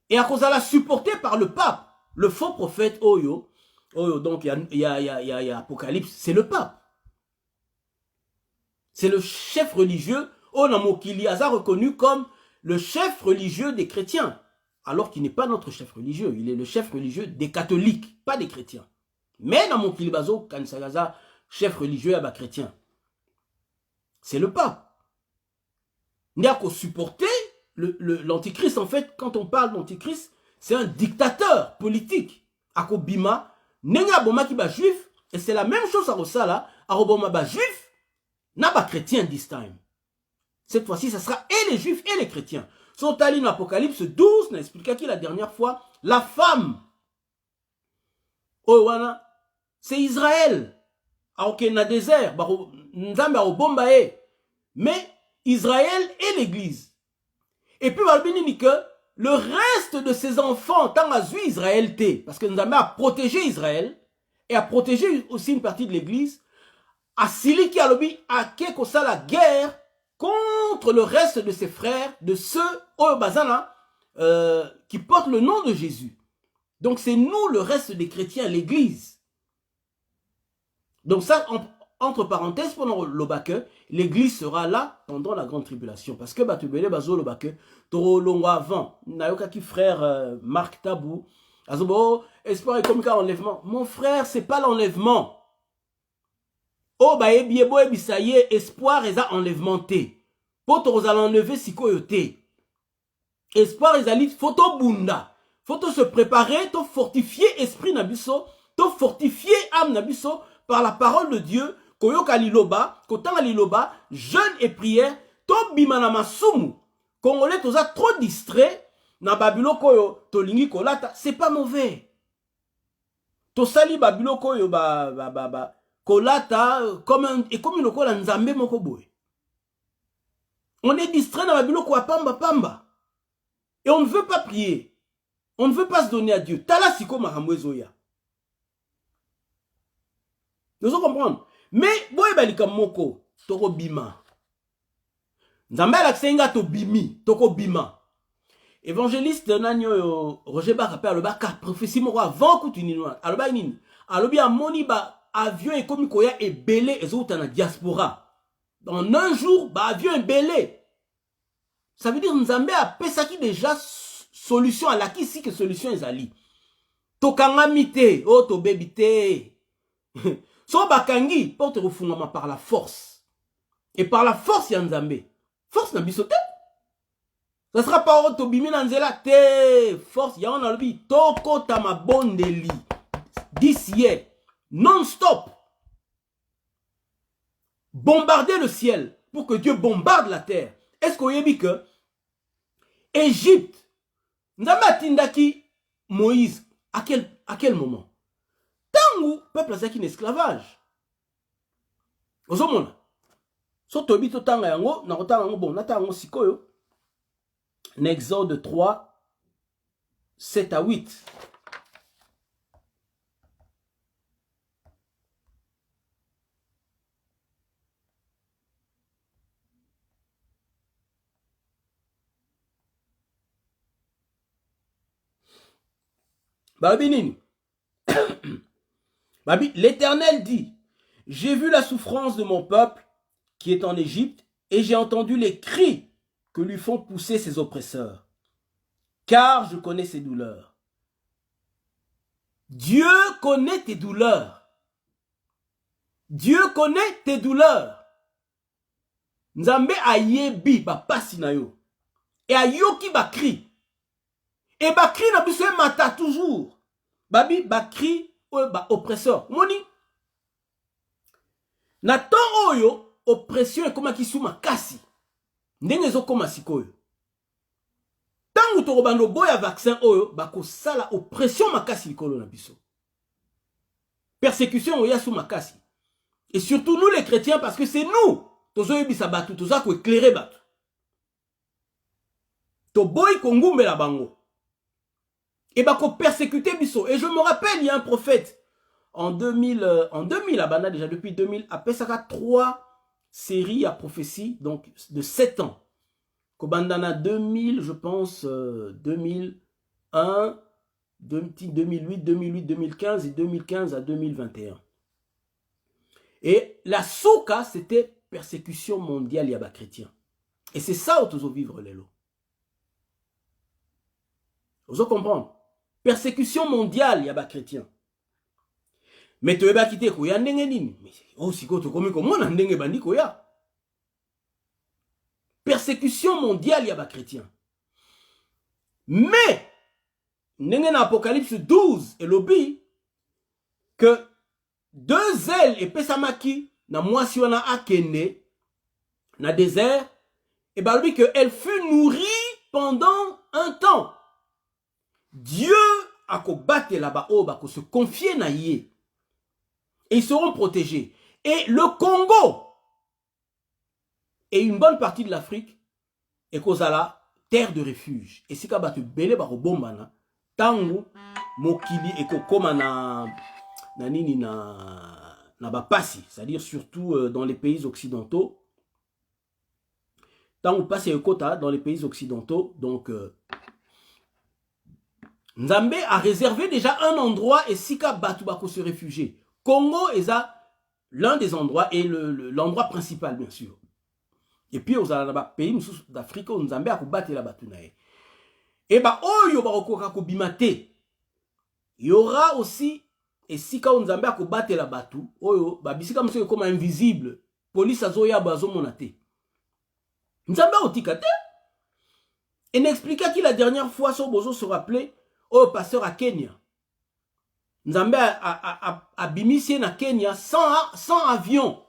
Et à cause de la supporté par le pape, le faux prophète Oyo, donc il y a Apocalypse, c'est le pape. C'est le chef religieux, Onamokili Aza reconnu comme le chef religieux des chrétiens. Alors qu'il n'est pas notre chef religieux, il est le chef religieux des catholiques, pas des chrétiens. Mais dans mon Kilibazo, Kansagaza, chef religieux à chrétien. C'est le pape. Il n'y a qu'à supporter l'antichrist. En fait, quand on parle d'antichrist, c'est un dictateur politique. Akobima, Nenga Boma qui ba juif, et c'est la même chose à Rosala, à Roboma ba juif, n'a pas chrétien this time. Cette fois-ci, ça sera et les juifs et les chrétiens. Sont allés dans l'Apocalypse 12, n'a expliqué qui la dernière fois, la femme. Owana, c'est Israël. Ok, na désert, Nzambe au Bombaye. Mais Israël et l'église. Et puis, Balbini dit que le reste de ses enfants, tant à Zui Israël T, parce que Nzambe a protégé Israël, et a protégé aussi une partie de l'église, à Sili qui a lobby, à Kekosa la guerre contre le reste de ses frères, de ceux, Bazana, qui portent le nom de Jésus. Donc c'est nous, le reste des chrétiens, l'église. Donc ça, entre parenthèses, pendant l'obake, l'église sera là pendant la grande tribulation. Parce que Batubele Bazo l'obake, Toro Longo avant, Nayoka qui frère Marc Tabou, Azobo, espoir et comme enlèvement. Mon frère, c'est pas l'enlèvement. Oh, bah, ebiebo, ebisaye, espoir et ça enlèvement té. Poto aux enlever siko yoté. Espoir et alit, photo bunda. Faut se préparer, to fortifier esprit nabiso, to fortifier âme nabiso par la parole de Dieu. Koyoka liloba, kotanga liloba, jeûne et prière, to bimana masumu. Congolais, toza trop distrait. Na babilo koyo, to lingi kolata, c'est pas mauvais. To sali babilo koyo, kolata, et comme une kola nzambe moko boy. On est distrait na babilo koya pamba pamba. Et on ne veut pas prier. On ne veut pas se donner à Dieu. Tala siko makamwezoya. Nous allons comprendre. Mais, boy balika moko, toko bima. Nzambe alaksenga to bimi, toko bima. Évangéliste Nanyo Roger Barapé alobaka prophétie moko avant kutuninoa. Aloba nini? Alobi amoni ba avion et comme koya et belé ezouta na diaspora. Dans un jour, ba avion est belé. Ça veut dire Nzambe a pesaki déjà solution à la qui si que solution ezali. Tokanga mite, oh to bébité. So bakangi porte refungama par la force. Et par la force ya Nzambe. Force na bisote. Ça sera pas autobimi nanzela te force ya on a lebi toko tama bondeli d'ici non-stop. Bombarder le ciel pour que Dieu bombarde la terre. Est-ce qu'on y a dit que Égypte, Nzambe atindaki Moïse à quel moment? Tangu peuple a une esclavage. Ozomona. So tobi to tanga yango na kotanga yango bon nata yango sikoyo. Exode 3, 7 à 8. Babi, l'Éternel dit, j'ai vu la souffrance de mon peuple qui est en Égypte et j'ai entendu les cris que lui font pousser ses oppresseurs, car je connais ses douleurs. Dieu connaît tes douleurs. Dieu connaît tes douleurs. Nzambe ayebi ba pasi na yo. Et ayoki ba cri. Et ba cri na biso mata toujours. Babi ba cri ba oppresseur. Moni. Na temps oyo oppression e koma kisuma kasi. Ndenge zo koma sikoyo. Tangu to robando boya vaccin oyo bako sala oppression makasi likolo na biso. Persécution oya sou makasi. Et surtout nous les chrétiens parce que c'est nous tozo yebisa batu toza ko éclairer batu. To boy kongumbe la bango. Et bako persécuter biso. Et je me rappelle il y a un prophète en 2000 abana déjà depuis 2000 après ça 3 séries à prophétie donc de 7 ans. Kobandana 2000, je pense, 2001, 2008, 2015 et 2015 à 2021. Et la souka, c'était persécution mondiale yaba chrétien. Et c'est ça où tu vivre les lots. Vous comprenez? Persécution mondiale yaba chrétien. Mais tu vas quitter koya ndenge nini? Mais aussi ko to komi ko mona ndenge bandi koya. Persécution mondiale yaba chrétien. Mais, dans Apocalypse 12 et lobby, que 2 ailes et pesamaki na mwasi wana akende na désert, et bah lui que elle fut nourrie pendant un temps. Dieu a combattu là-bas, ko se confier na yé. Et ils seront protégés. Et le Congo et une bonne partie de l'Afrique est kozala terre de refuge. Et si kabatu belé bako bombana, tangu mokili et kokoma na nini na bapasi, c'est-à-dire surtout dans les pays occidentaux. Tangu passe ekota dans les pays occidentaux, donc Nzambe a réservé déjà un endroit et si kabatu bako se réfugier. Congo est l'un des endroits et l'endroit principal bien sûr. Et puis, aux pays d'Afrique, on Nzambe a combattu la batunae. Et bah, oyo ba okoka ko bimate. Il y aura aussi, et si quand on a combattre la batou, oyo, babisika monsieur comme invisible, police a zoya bazo monate. Nzamba otikate. Et n'expliqua qui la dernière fois, son bozo se rappelait, au pasteur à Kenya. Nzamba a bimisé na Kenya sans avion.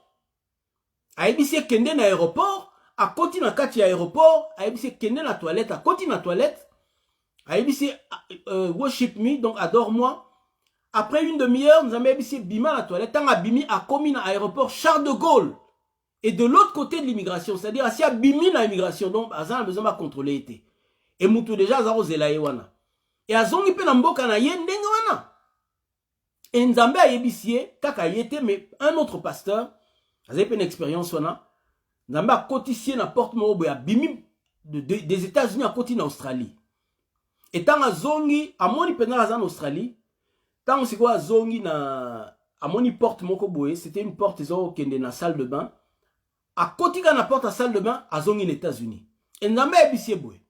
A ebisé kende na aéroport, a côté na kati aéroport, a ebisé kende na toilette, a côté na toilette, a ebisé worship me, donc adore-moi. Après une demi-heure, nous avons ebisé bima la toilette, tant a bimi a commis na aéroport Charles de Gaulle. Et de l'autre côté de l'immigration, c'est-à-dire si a bimi na immigration, donc azan a besoin de contrôler été. Et moutou déjà azaro zelaye wana. Et azongi pe na mboka na ye ndenge wana. Et Nzambe a ebisé kaka yete, mais un autre pasteur, vous avez une expérience, Nzambe a cotisé na porte mobo ya bimi des États-Unis à côté en Australie. Et tant à zongi, à moni pena en Australie, tant c'est quoi zongi na à moni porte moko boé, c'était une porte zo kende na salle de bain. À côté na porte à salle de bain, à zongi aux États-Unis. Et Nzambe a bisie boé.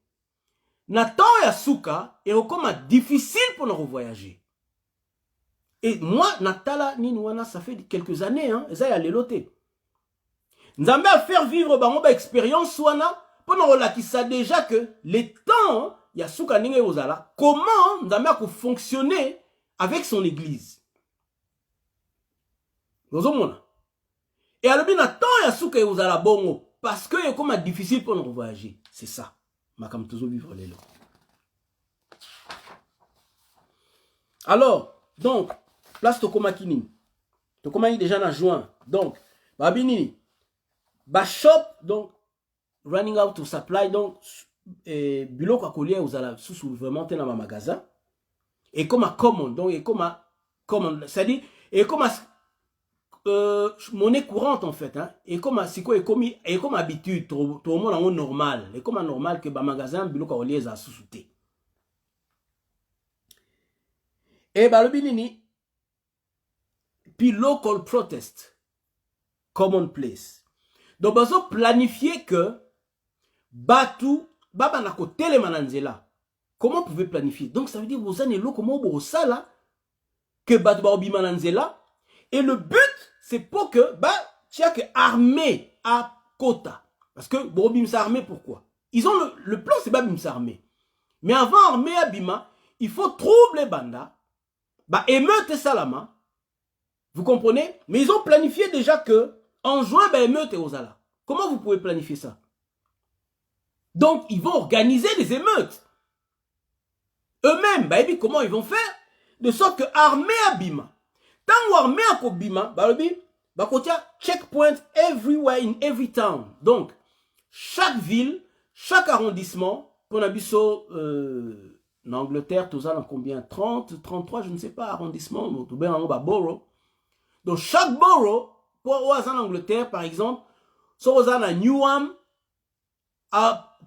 Na temps ya souka, et comme difficile pour nous voyager. Et moi, Natala Ninwana, ça fait quelques années, hein, et ça y a l'éloté. Nzambe a faire vivre bango expérience wana pour nous relakisa déjà que les temps ya souka ninge ozala comment Nzambe a fonctionner avec son église. Nozomona. Et alors bien temps ya souka ozala bongo parce que y a comme difficile pour nous voyager. C'est ça. Makam tozo vivre les lots. Alors, donc place Tokoma Kinini. Tokoma déjà en juin. Donc babinini ba shop, donc running out of supply, donc biloko à collier aux ala sous vraiment dans ma magasin et comme à common, donc et comme à common, c'est-à-dire et comme à monnaie courante en fait, hein, et comme à c'est quoi et comme habitude tout le monde en normal et comme à normal que ba magasin biloko à collier à sous-souté et ba le binini puis local protest commonplace. Donc, vous avez planifié que Batou, Baba Nako Telemananzela. Comment vous pouvez planifier? Donc, ça veut dire que vous avez l'eau comme au sala, que Batou Baobi Mananzela. Et le but, c'est pour que, tu as que armée à Kota. Parce que Baobi s'armée, pourquoi? Ils ont le plan, c'est Babi s'armée. Mais avant armée à Bima, il faut troubler Banda, émeute Salama. Vous comprenez? Mais ils ont planifié déjà que, en juin, émeute et Ozala. Comment vous pouvez planifier ça? Donc, ils vont organiser des émeutes. Eux-mêmes, comment ils vont faire? De sorte que armée à Bima. Tant que armée à Bima, checkpoint everywhere in every town. Donc, chaque ville, chaque arrondissement, pour Nabiso, en Angleterre, tout ça, dans combien? 30, 33, je ne sais pas, arrondissement, borough. Donc, chaque borough, pour en Angleterre, par exemple, so à Newham,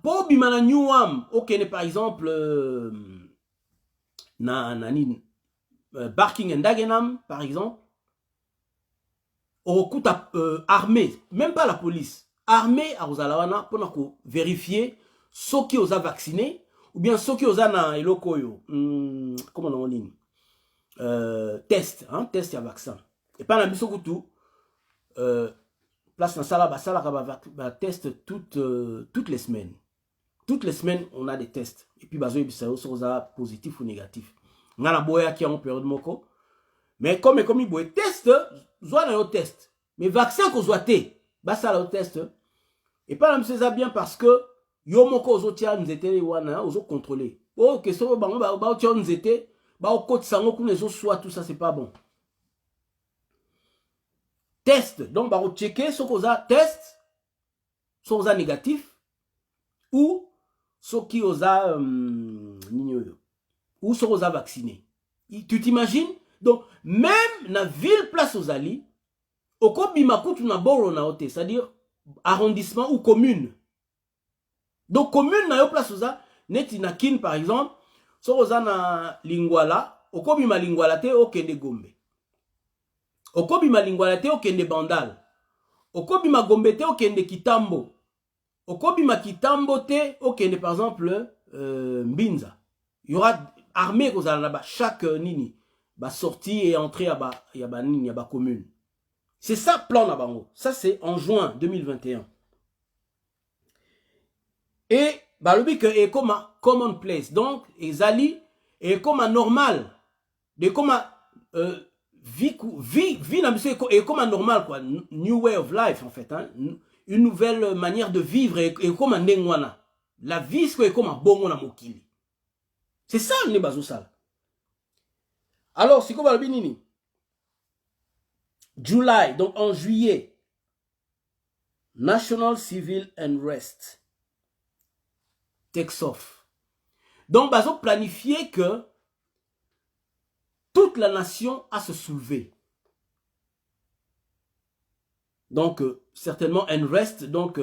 pour bimana Newham, ok, par exemple, Barking and Dagenham, par exemple, au coup armée, même pas la police, armée à Rosalawana pour vérifier ceux qui ont vacciné ou bien ceux qui ont elokoyo, comment on dit, test, hein, test à vaccin. Et pas la mission tout. Place dans la test toutes les semaines. Toutes les semaines, on a des tests. Et puis, positif ou négatif. On a la boya qui est en période moko. Mais comme il y a des tests, on a un test. Mais vaccin qu'on soit ça le test. Et pas même c'est bien parce que yo moko aux autres nous étaient wana aux autres contrôlés. Oh que ça nous était au côté sango qu'on les autres soit tout ça c'est pas bon. Test. Donc, on va checker ce qu'on a test, ce qu'on a négatif, ou ce qui ont ou ce qu'on a vacciné. Tu t'imagines? Donc, même dans la ville place aux Ali, au Kobimakou, tu n'as pas c'est-à-dire arrondissement ou commune. Donc, commune, na place aux Ali, net inakin par exemple, ce qu'on a na Lingwala, au Kobima Lingwala te, au Kende Gombe. Okobima lingwala te okende Bandal. Okobima Gombe te okende Kitambo. Okobima Kitambo te okende par exemple Mbinza. Il y aura armée aux là-bas chaque nini sortie et entrée à ba commune. C'est ça plan na bango. Ça c'est en juin 2021. Et balobi que est comme commonplace. Donc ezali est comme normal. De comme vie na biso est comme normal quoi. New way of life en fait hein. Une nouvelle manière de vivre et comme ndengwana. La vie c'est comme bongo na mokili. C'est ça le bazo sala. Alors c'est quoi nini? July, donc en juillet, National Civil Unrest takes off. Donc bazo planifié que toute la nation a se soulevé. Donc certainement unrest, donc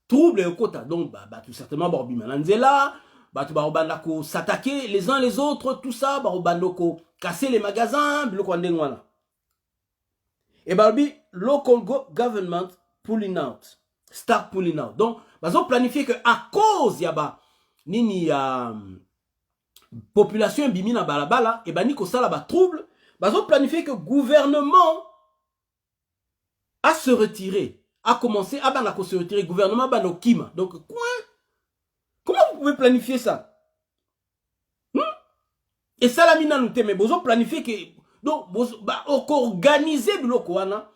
trouble et quota. Donc tout certainement Borbi Mananzela. Batu barobandako s'attaquer les uns les autres, tout ça, barobandoko casser les magasins, biloko ndengwana. Et barbi local government pulling out, start pulling out. Donc bazo planifier que à cause yaba nini ya population bimi na balabala et bani ko sala ba trouble, bazo planifier que gouvernement a se retirer, a commencé à banako se retirer, gouvernement banokima. Donc quoi? Comment vous pouvez planifier ça? Et ça la mina nous mais vous planifiez que donc organiser biloko wana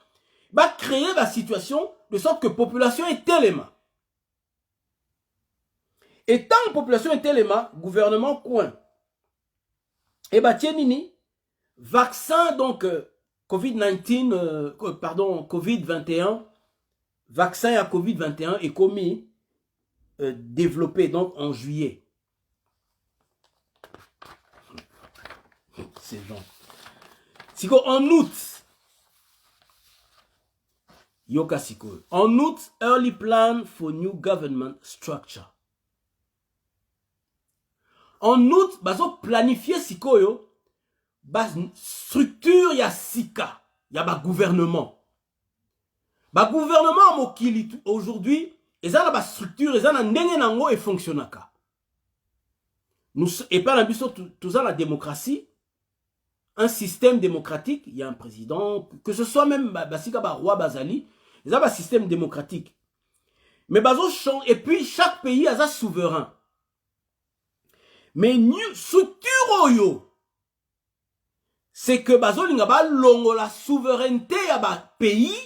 va créer la situation de sorte que population est élément. Et tant que population est élément, gouvernement coin. Et bah tiens nini vaccin donc Covid-19 pardon Covid-21 vaccin à Covid-21 est commis développé donc en juillet. C'est donc. Si en août, Yoka Siko. En août, early plan for new government structure. En août, bazo planifier Sikoyo, bas structure ya Sika, ya ba gouvernement. Ba gouvernement mokili aujourd'hui, ezana ba structure, ezana ndenge nango et fonctionnaka. Nous et pas l'ambition tout ça la démocratie. Un système démocratique, il y a un président, que ce soit même Basika Roi Bazali, il y a un système démocratique. Mais bazo change, et puis chaque pays a sa souverain. Mais structure yo, c'est que bazo lingaba longo la souveraineté à ba pays,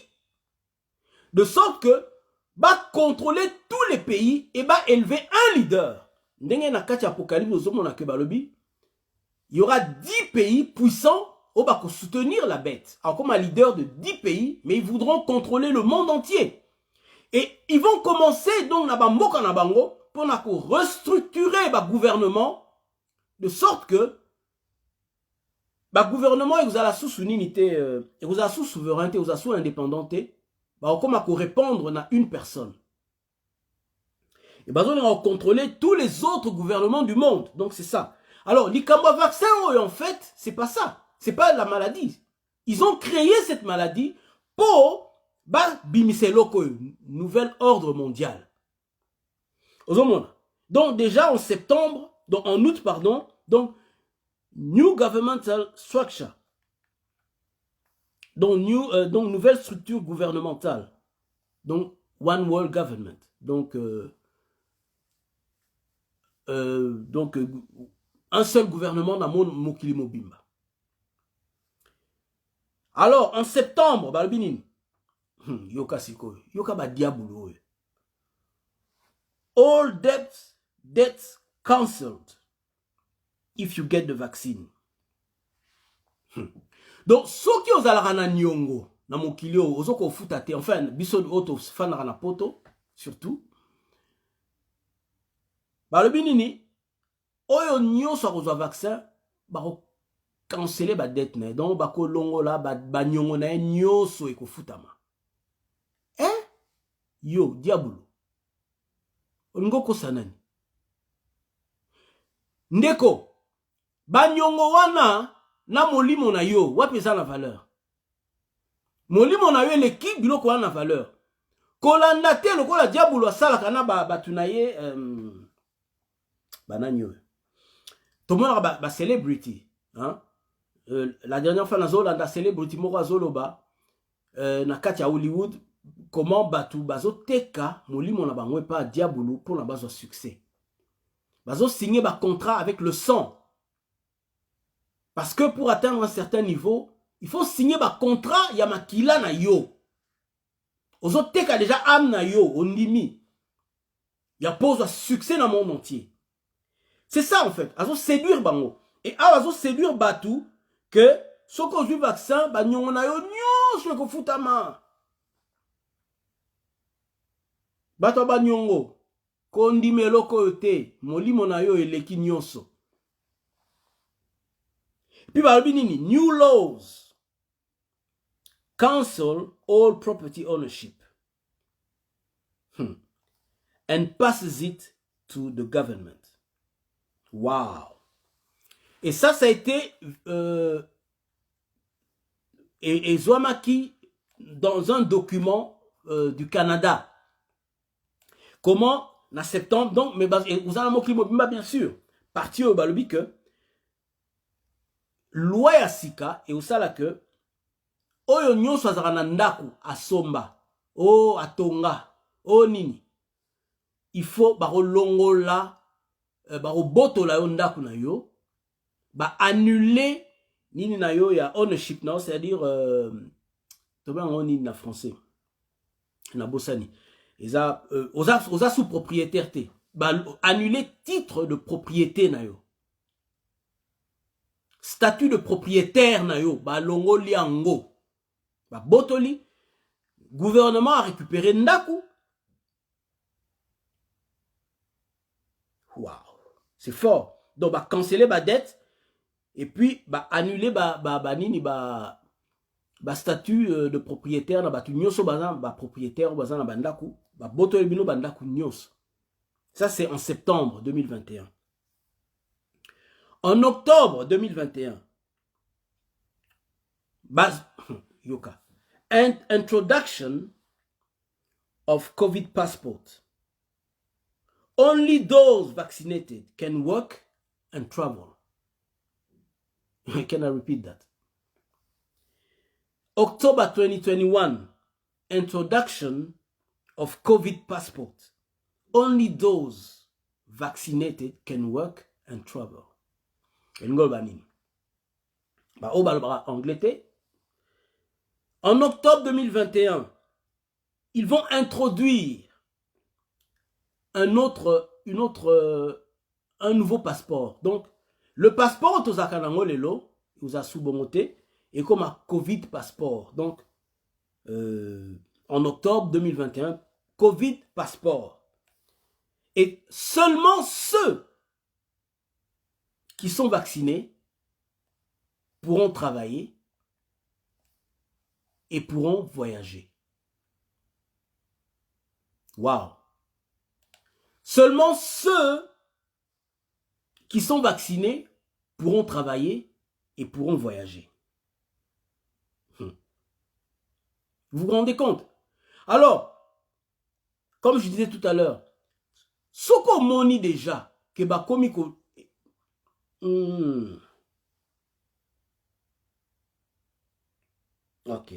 de sorte que ba contrôler tous les pays et ba élever un leader. Ndenge na kati apocalypse ozomo na ke balobi. Il y aura 10 pays puissants au bas pour soutenir la bête. Alors comme un leader de 10 pays, mais ils voudront contrôler le monde entier. Et ils vont commencer donc pour restructurer le gouvernement de sorte que le gouvernement et vous avez la sous-unité, et vous avez la sous-souveraineté, vous avez la sous-indépendance, comme répondre à une personne. Et ils vont contrôler tous les autres gouvernements du monde. Donc c'est ça. Alors, l'Ikamba vaccin, en fait, c'est pas ça. C'est pas la maladie. Ils ont créé cette maladie pour bimiseloko, nouvel ordre mondial. Donc, déjà en septembre, donc en août, pardon, donc, New Governmental Structure. Donc, nouvelle structure gouvernementale. Donc, One World Government. Donc, un seul gouvernement dans mon Mokili Mobimba. Alors, en septembre, Balbinin, Yoka Siko, Yoka ba diabolo. All debts cancelled if you get the vaccine. Donc, ceux qui ont la nyongo, na Mokili, ozoko futate, enfin, bisod auto fan na poto, surtout. Balbinini, oyo nyonso akozwa vaccin bako canceller ba dette na donc bako longo la ba nyongo na nyonso ekofutama yo diabolo olingo kosanani ndeko ba nyongo wana na molimo na yo wapi eza na valeur molimo na yo l'équipe biloko wana na valeur kolanda te lokola diabolo asalaka na batu na ye bananyo tout le monde a celebrity, hein? la dernière fois nazolanda celebrity moko azoloba na kati ya Hollywood comment batu bazoteka molimo na bango pa diabulu pour na bazo succès. Bazo signer ba contrat avec le sang. Parce que pour atteindre un certain niveau, il faut signer ba contrat ya makila na yo. Ozoteka déjà âme na yo ondimi. Ya pose succès dans le monde entier. C'est ça en fait. Azo séduire bango. Et azo séduire batu que ce qu'on joue vaccin ba nyongo na yo nyonso ko futama. Bato ba nyongo kondime loko yote molimo na yo eleki nyonso. Puis ba nini new laws cancel all property ownership and passes it to the government. Wow. Et ça a été et Zouamaki dans un document du Canada. Comment, en septembre, donc, mais vous avez un mot climat, bien sûr, parti au balobi que loi ya sika et usala que oyo nyonso azaka ndaku asomba o atonga o nini il faut baro longola baro botola yo ndaku na yo ba annuler nini na yo ya ownership na c'est-à-dire to ba ngoni na français na bosani eza oza sous propriétaire te ba annuler titre de propriété na yo statut de propriétaire na yo ba longoli ango ba botoli gouvernement a récupéré ndaku. Wow, c'est fort. Donc ba canceller ba dette et puis ba annuler nini statut de propriétaire na batu nyonso ba propriétaire baza na bandaku ba botoli bino bandaku nyonso. Ça c'est en septembre 2021. En octobre 2021, Yoka, introduction of COVID passport. Only those vaccinated can work and travel. Can I repeat that? October 2021, introduction of COVID passport. Only those vaccinated can work and travel. En octobre 2021, ils vont introduire un nouveau passeport. Donc, le passeport aux Akanangolelo, aux Asubongote, est comme un Covid passeport. Donc, en octobre 2021, Covid passeport. Et seulement ceux qui sont vaccinés pourront travailler et pourront voyager. Waouh! Seulement ceux qui sont vaccinés pourront travailler et pourront voyager. Vous vous rendez compte? Alors, comme je disais tout à l'heure, ce qu'on dit déjà, que Bakomiko... Ok.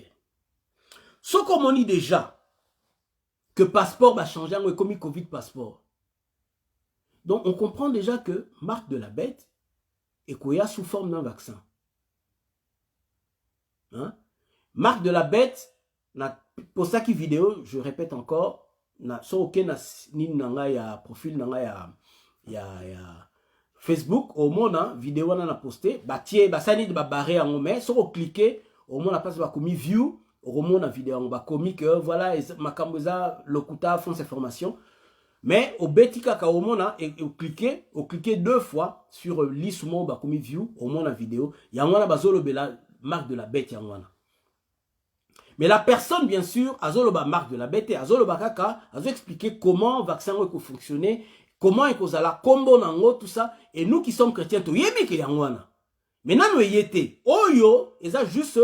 Ce qu'on dit déjà, que passeport va changer en comme Covid passeport. Donc, on comprend déjà que marque de la bête est qu'il y a sous forme d'un vaccin. Hein? Marque de la bête, pour ça qui vidéo, je répète encore, sur aucun profil Facebook, au moins, vidéo on a posté, ça n'est pas barré en mais sur cliquer, au moins la place va commis view, au moins la vidéo on va commis que voilà, ma camboza, lokuta font ces formations. Mais au betika ka au moins et cliquer deux fois sur l'ismo ba commis view, au moins la vidéo, il y a moins bazolo bela marque de la bête ya moins. Mais la personne, bien sûr, azoloba marque de la bête, azoloba kaka, azo expliquer comment le vaccin peut fonctionner, comment il cause la combo nango, tout ça. Et nous qui sommes chrétiens, to yebi ke yangwana. Maintenant, nous yété, oyo, et ça juste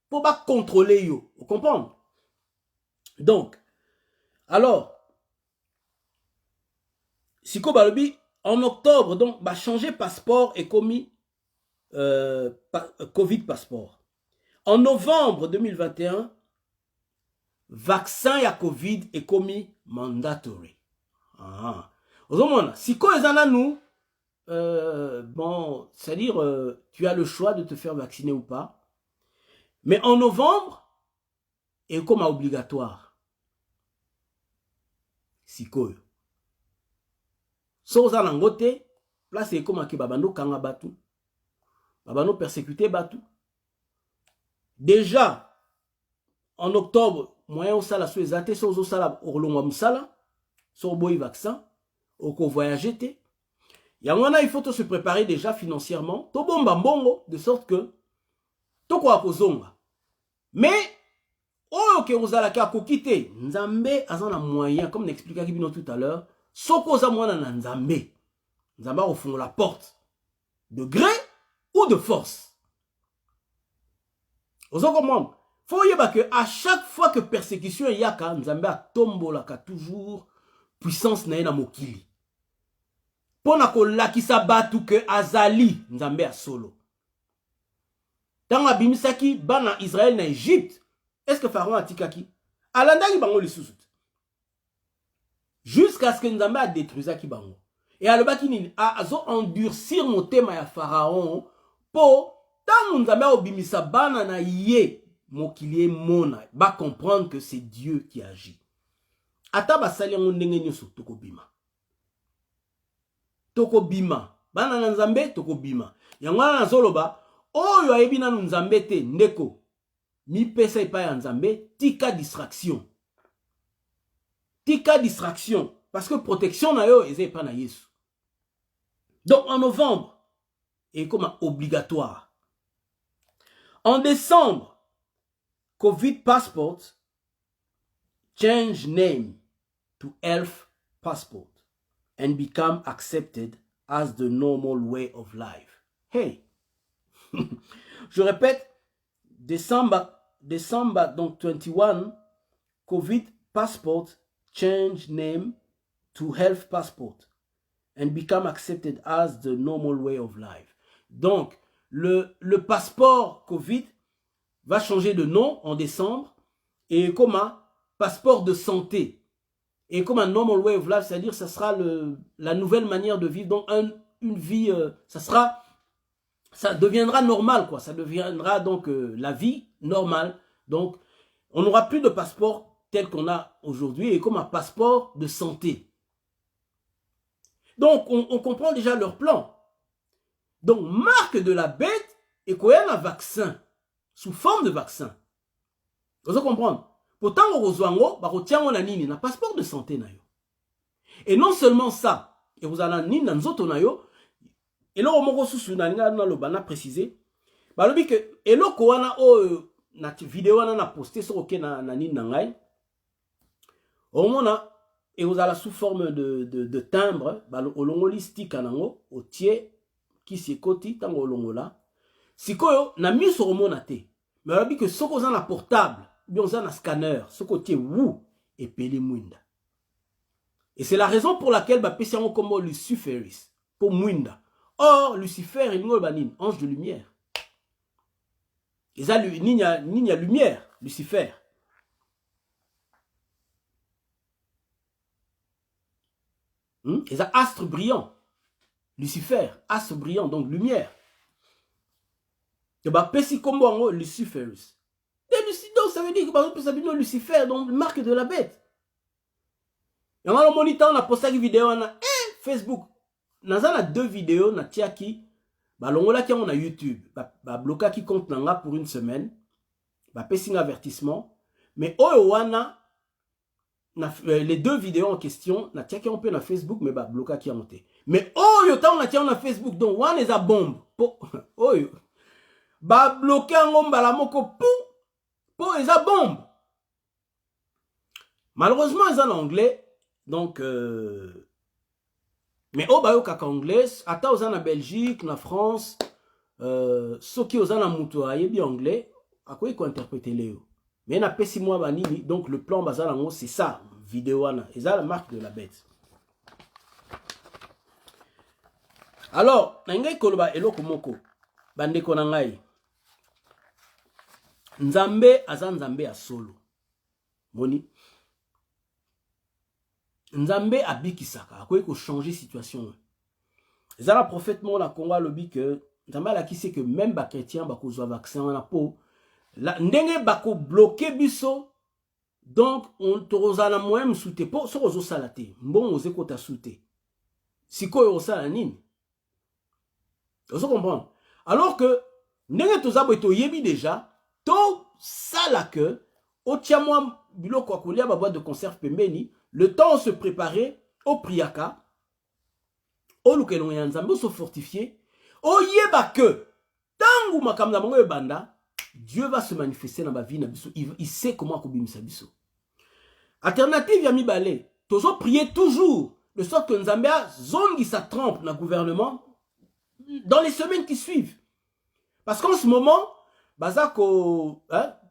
pour pas contrôler yo. Vous comprenez? Donc, alors, Siko Balobi, en octobre, donc, bah changer passeport et commis Covid passeport. En novembre 2021, vaccin ya Covid est commis mandatory. Si nous, bon, c'est-à-dire, tu as le choix de te faire vacciner ou pas. Mais en novembre, est comme obligatoire. Sikoyo. Soza nangote, là c'est comme que babano kanga batu. Babano persécuté batu. Déjà, en octobre, moyen au sala sous ezate, sozo sala orlongwa musala, so boy vaccin, oko voyager te. Yangwana, il faut se préparer déjà financièrement. To bomba mbongo, de sorte que, to kwa kozonga. Mais, oh, que vous allez quitter, Nzambe a un moyen, comme n'expliquait Kibino tout à l'heure, soko za mwana na Nzambe. Nzambe au fond la porte, de gré ou de force. Vous avez compris? Faut y que à chaque fois que persécution y a, Nzambe a tombola ka toujours puissance na na mokili. Pona ko lakisa batu que azali Nzambe a solo. Dans la bimisaki bana Israël na Égypte. Est-ce que Pharaon a tikaki? Alandaki bango lisusu. Jusqu'à ce que Nzambe a détruit Zaki bango. Et alobaki nini azo endurcir motema ya Pharaon po tant Nzambe a obimisa bana na ye mokili mona ba comprendre que c'est Dieu qui agit. Ata basali yango ndenge nyoso tokobima. Tokobima. Bana na Nzambe tokobima. Yango na zoloba oyo ayebi na Nzambe te ndeko. Mi pesa ipa ya Nzambe, tika distraction. Tika distraction. Parce que protection na yo, eze ipa na Yesu. Donc en novembre, et comme obligatoire. En décembre, COVID passport, change name to health passport and become accepted as the normal way of life. Hey! Je répète, December donc 21, COVID passport change name to health passport and become accepted as the normal way of life. Donc, le passeport COVID va changer de nom en décembre et comme un passeport de santé. Et comme un normal way of life, c'est-à-dire ça sera la nouvelle manière de vivre. Donc, une vie, ça deviendra normal, quoi. Ça deviendra donc la vie normale. Donc, on n'aura plus de passeport tel qu'on a aujourd'hui et comme un passeport de santé. Donc, on comprend déjà leur plan. Donc, marque de la bête et qu'il y a un vaccin, sous forme de vaccin. Vous comprenez? Pourtant, on a un passeport de santé. Et non seulement ça, et vous avez un et là, on a précisé, que et là, na vidéo na posté sur OK na ngai omona et vous allez sous forme de timbre olongoli stick anango otie qui se koti tango olongola sikoyo na miso omona te mais alors que soko za na portable bien za na scanner soko tie wu et peli mwinda et c'est la raison pour laquelle ba pesi yango comme Luciferis pour mwinda. Or Lucifer est banine ange de lumière. Ils ont niña lumière, Lucifer. Ils ont astre brillant, Lucifer, astre brillant, donc lumière. Et bah, pesi kombo Luciferus. Donc ça veut dire que par exemple, ça veut dire Lucifer, donc marque de la bête. Et on a le moniteur, on a posté une vidéo, on a Facebook. On a 2 vidéos, on a tiaki. Bah, l'ongola qui on a YouTube, bah, bloqué qui compte nanga pour une semaine, bah, pessing avertissement, mais owana, les 2 vidéos en question, na tia qui on peut na Facebook, mais bah, bloqué qui a monté. Mais oyo, on a tia na Facebook, donc one est à bombe, oyo, bah, bloqué en bombe la moko, po est à bombe. Malheureusement, ils en anglais, donc, mais au bayo kaka anglais, ata aux en Belgique, na France, ceux qui aux en muto ayebi anglais, à quoi ils ko interpréter léo. Mais na pesi moi banini, donc le plan bazal c'est ça, vidéo ana, et ça la marque de la bête. Alors, na ngai koloba eloko moko. bande konangai. Nzambe aza nzambe ya solo. Moni. Nzambe abikisaka. Akoye ko changer situation. Zala prophète mon la Congo lobi que Nzambe la ki sait que même ba chrétien ba ko zo vaccin na po. La ndenge ba ko bloquer biso. Donc on torozana moyen soute po so zo salate. Bon oze ko ta soute. Sikoyo osala nini? Vous comprenez? Alors que, ndenge tozabo eto yebi déjà, to sala que, au tiamwa biloko akolia ba boîte de conserve pembeni, le temps se préparer au priaka, au lukelon ya nzambe se fortifier, au yeba que, tangu makamna mongo banda, Dieu va se manifester dans ma vie na biso, il sait comment akobimisa biso. Alternative ya mibale, tozo prier toujours, de sorte que nzambe a zongi sa trempe na gouvernement, dans les semaines qui suivent. Parce qu'en ce moment, bazako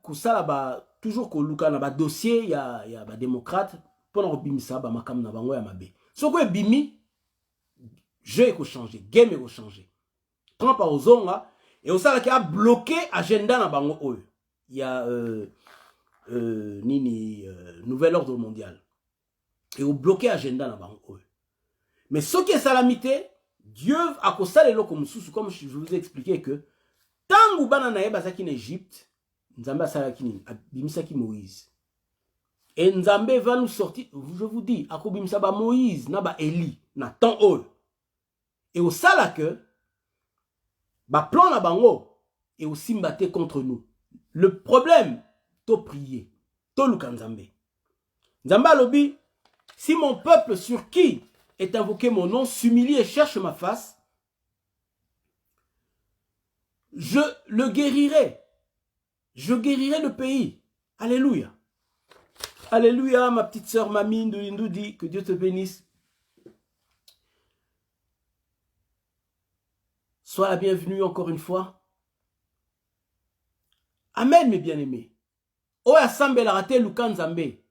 kusala ba toujours ko luka na ba dossier ya ba démocrate pour bimisa ba makam na bango ya mabe. Soko bimi jeu ko changer, game ko changer. Prend par ozonga et osala ki a bloqué agenda na bango oyo. Il y a nouvel ordre mondial. Et au bloqué agenda na bango oyo. Mais ce qui est salamité, Dieu a kosala eloko mususu comme je vous ai expliqué que tangu bana na yeba zaki en Égypte, Nzambe asala kini abimisaki Moïse. Et Nzambe va nous sortir, je vous dis, akobimisa ba Moïse na ba Eli na temps oyo. Et au sala que ba plan na bango et aussi mbaté contre nous. Le problème, to prier, to luka Nzambe. Nzambe alobi, si mon peuple sur qui est invoqué mon nom, s'humilie et cherche ma face, je le guérirai. Je guérirai le pays. Alléluia. Alléluia, ma petite sœur Mamie Ndou dit que Dieu te bénisse. Sois la bienvenue encore une fois. Amen, mes bien-aimés. Oya sambe la rate lukan Nzambe.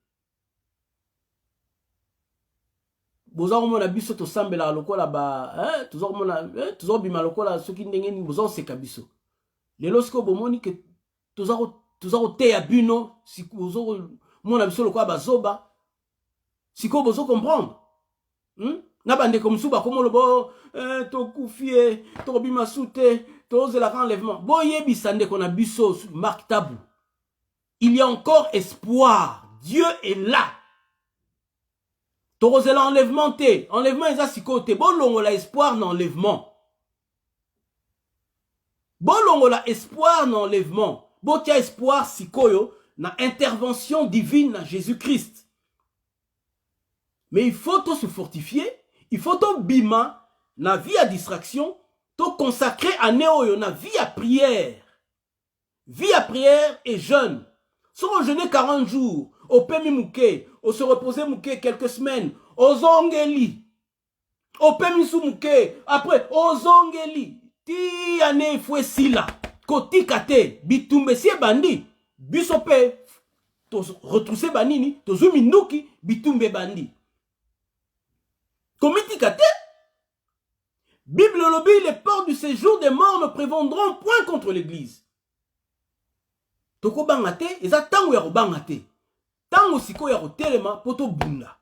Bozoromona biso to sambela lokola ba tozobima lokola soki ndenge ni bozoseka biso lelo siko bomoni ke tozaro te ya bino siko bozomona biso lokola bazoba siko bozo comprendre na bande comme suba comme lobo to kufie to bima soute to zela enlèvement boyebisa ndeko na biso Marc Tabou, il y a encore espoir, Dieu est là. Torozela enlèvement te. Enlèvement eza sikote. Bon longola espoir n'enlèvement. Bon longola espoir n'enlèvement. Bon tia espoir sikoyo na intervention divine na Jésus-Christ. Mais il faut tout se fortifier. Il faut tout bima na vie à distraction. Tout consacrer à néoyo na vie à prière. Vie à prière et jeûne. Si on jeûne 40 jours, au pemi mouke, au se reposer mouke quelques semaines, au zongeli, au pemi sou mouke, après au zongeli, ti ane fwe sila, koti kate, bitumbe si bandi, bisope, to retrousser banini, to zumi nuki, bitumbe bandi. Komiti kate, Bible lobby, les portes du séjour des morts ne prévendront point contre l'église. Toko bangate, eza tango ya bangate. Tango siko ya telema poto bunda.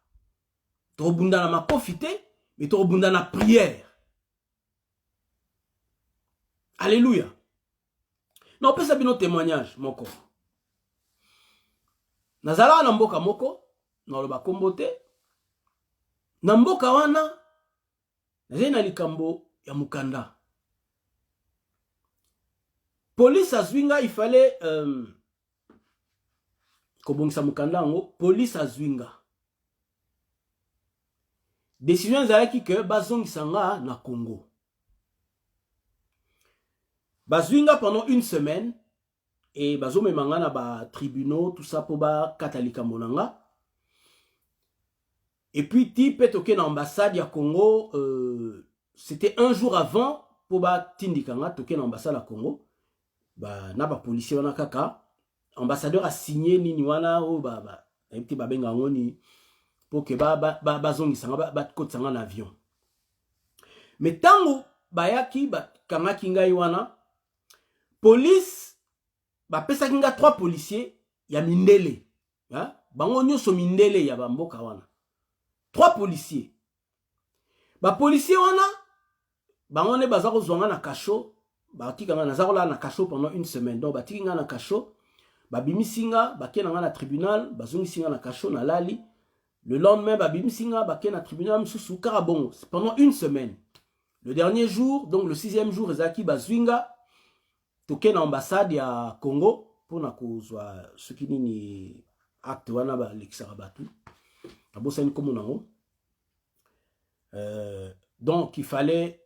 To bunda na makofite, mais to bunda na prière. Alléluia. Non, peut ça bino témoignage moko. Nazala na mboka moko, na loba kombote. Na mboka wana, nazena likambo ya mukanda. Police azwinga, il fallait kobongisa mukanda ngo, police azwinga. Décision ezalaki que bazongisa nga na Congo. Bazwinga pendant une semaine et bazomemanga na ba tribunaux tout ça pour ba katalika monanga. Et puis type toke na ambassade ya Congo, c'était un jour avant pour ba tindikanga toke na ambassade ya Congo. Ba na ba policier wana kaka ambassadeur a signé nini wana o ba petit ba benga ngoni pour que ba zongisa ba kotsanga na avion. Mais tango bayaki ba kangaki ngai wana police bapesa kinga 3 policiers ya mindele. Hein? Bango nyonso mindele ya bamboka wana. 3 policiers. Ba policiers wana bango ne bazako zonga na cachot, batikanga nazako la na cachot pendant une semaine. Donc batikinga na cachot, babimisinga bakenanga na tribunal, bazongisinga na cachot na lali. Le lendemain babimisinga bakena na tribunal msusu karabongo pendant une semaine. Le dernier jour, donc le 6e jour, ezaki bazwinga toke na ambassade ya Congo pour na kozwa ce qui nini acte wana ba lekisaka batu. Abosani komo nango. Donc il fallait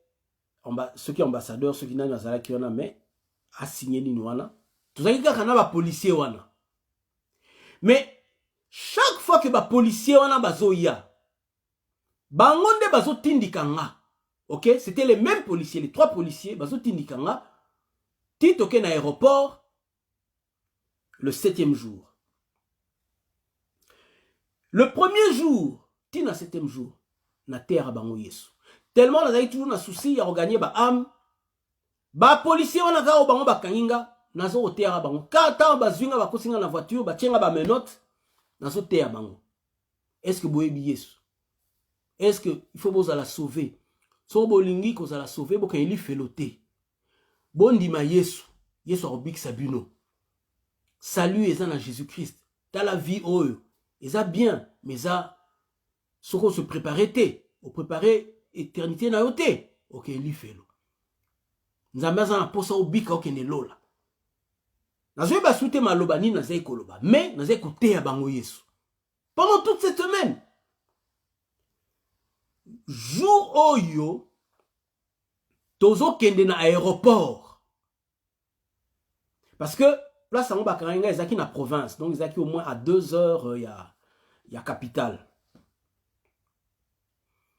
ceux qui ambassadeurs, ceux qui nani azalaki wana mais a signé nini wana. Tozaki kaka na ba policier wana. Mais chaque fois que ba policier wana bazoya, bango nde bazotindikanga. OK, c'était les mêmes policiers, les 3 policiers bazotindikanga. Tito ken aéroport le 7e jour. Le 1er jour, tina 7e jour, na terre bango yesu. Tellement na toujours na souci ya regagner ba âme. Ba policier wana ka bango bakanginga, nazo o terre bango. Ka ta bazwinga bakosinga na voiture, ba tienga ba menotte, nazo terre bango. Est-ce que boyebi yesu? Est-ce que il faut boza la sauver? So bolingi ko za la sauver bo kan ili feloté. Bondima Yesu, Yesu arobik sabino. Salut eza na Jésus-Christ. Dans la vie oyo, eza bien, mais ça soko se préparer te, o préparer éternité na yote. OK, li felo. Nzambe za na posa obika okene lola. Nazo ba soute maloba ni na zai koloba, mais na zai kote ya bango Yesu. Pendant toute cette semaine, jour oyo tozo kende na aéroport. Parce que place en Bakaringa, ezaki na province. Donc ezaki au moins à 2 heures ya capitale.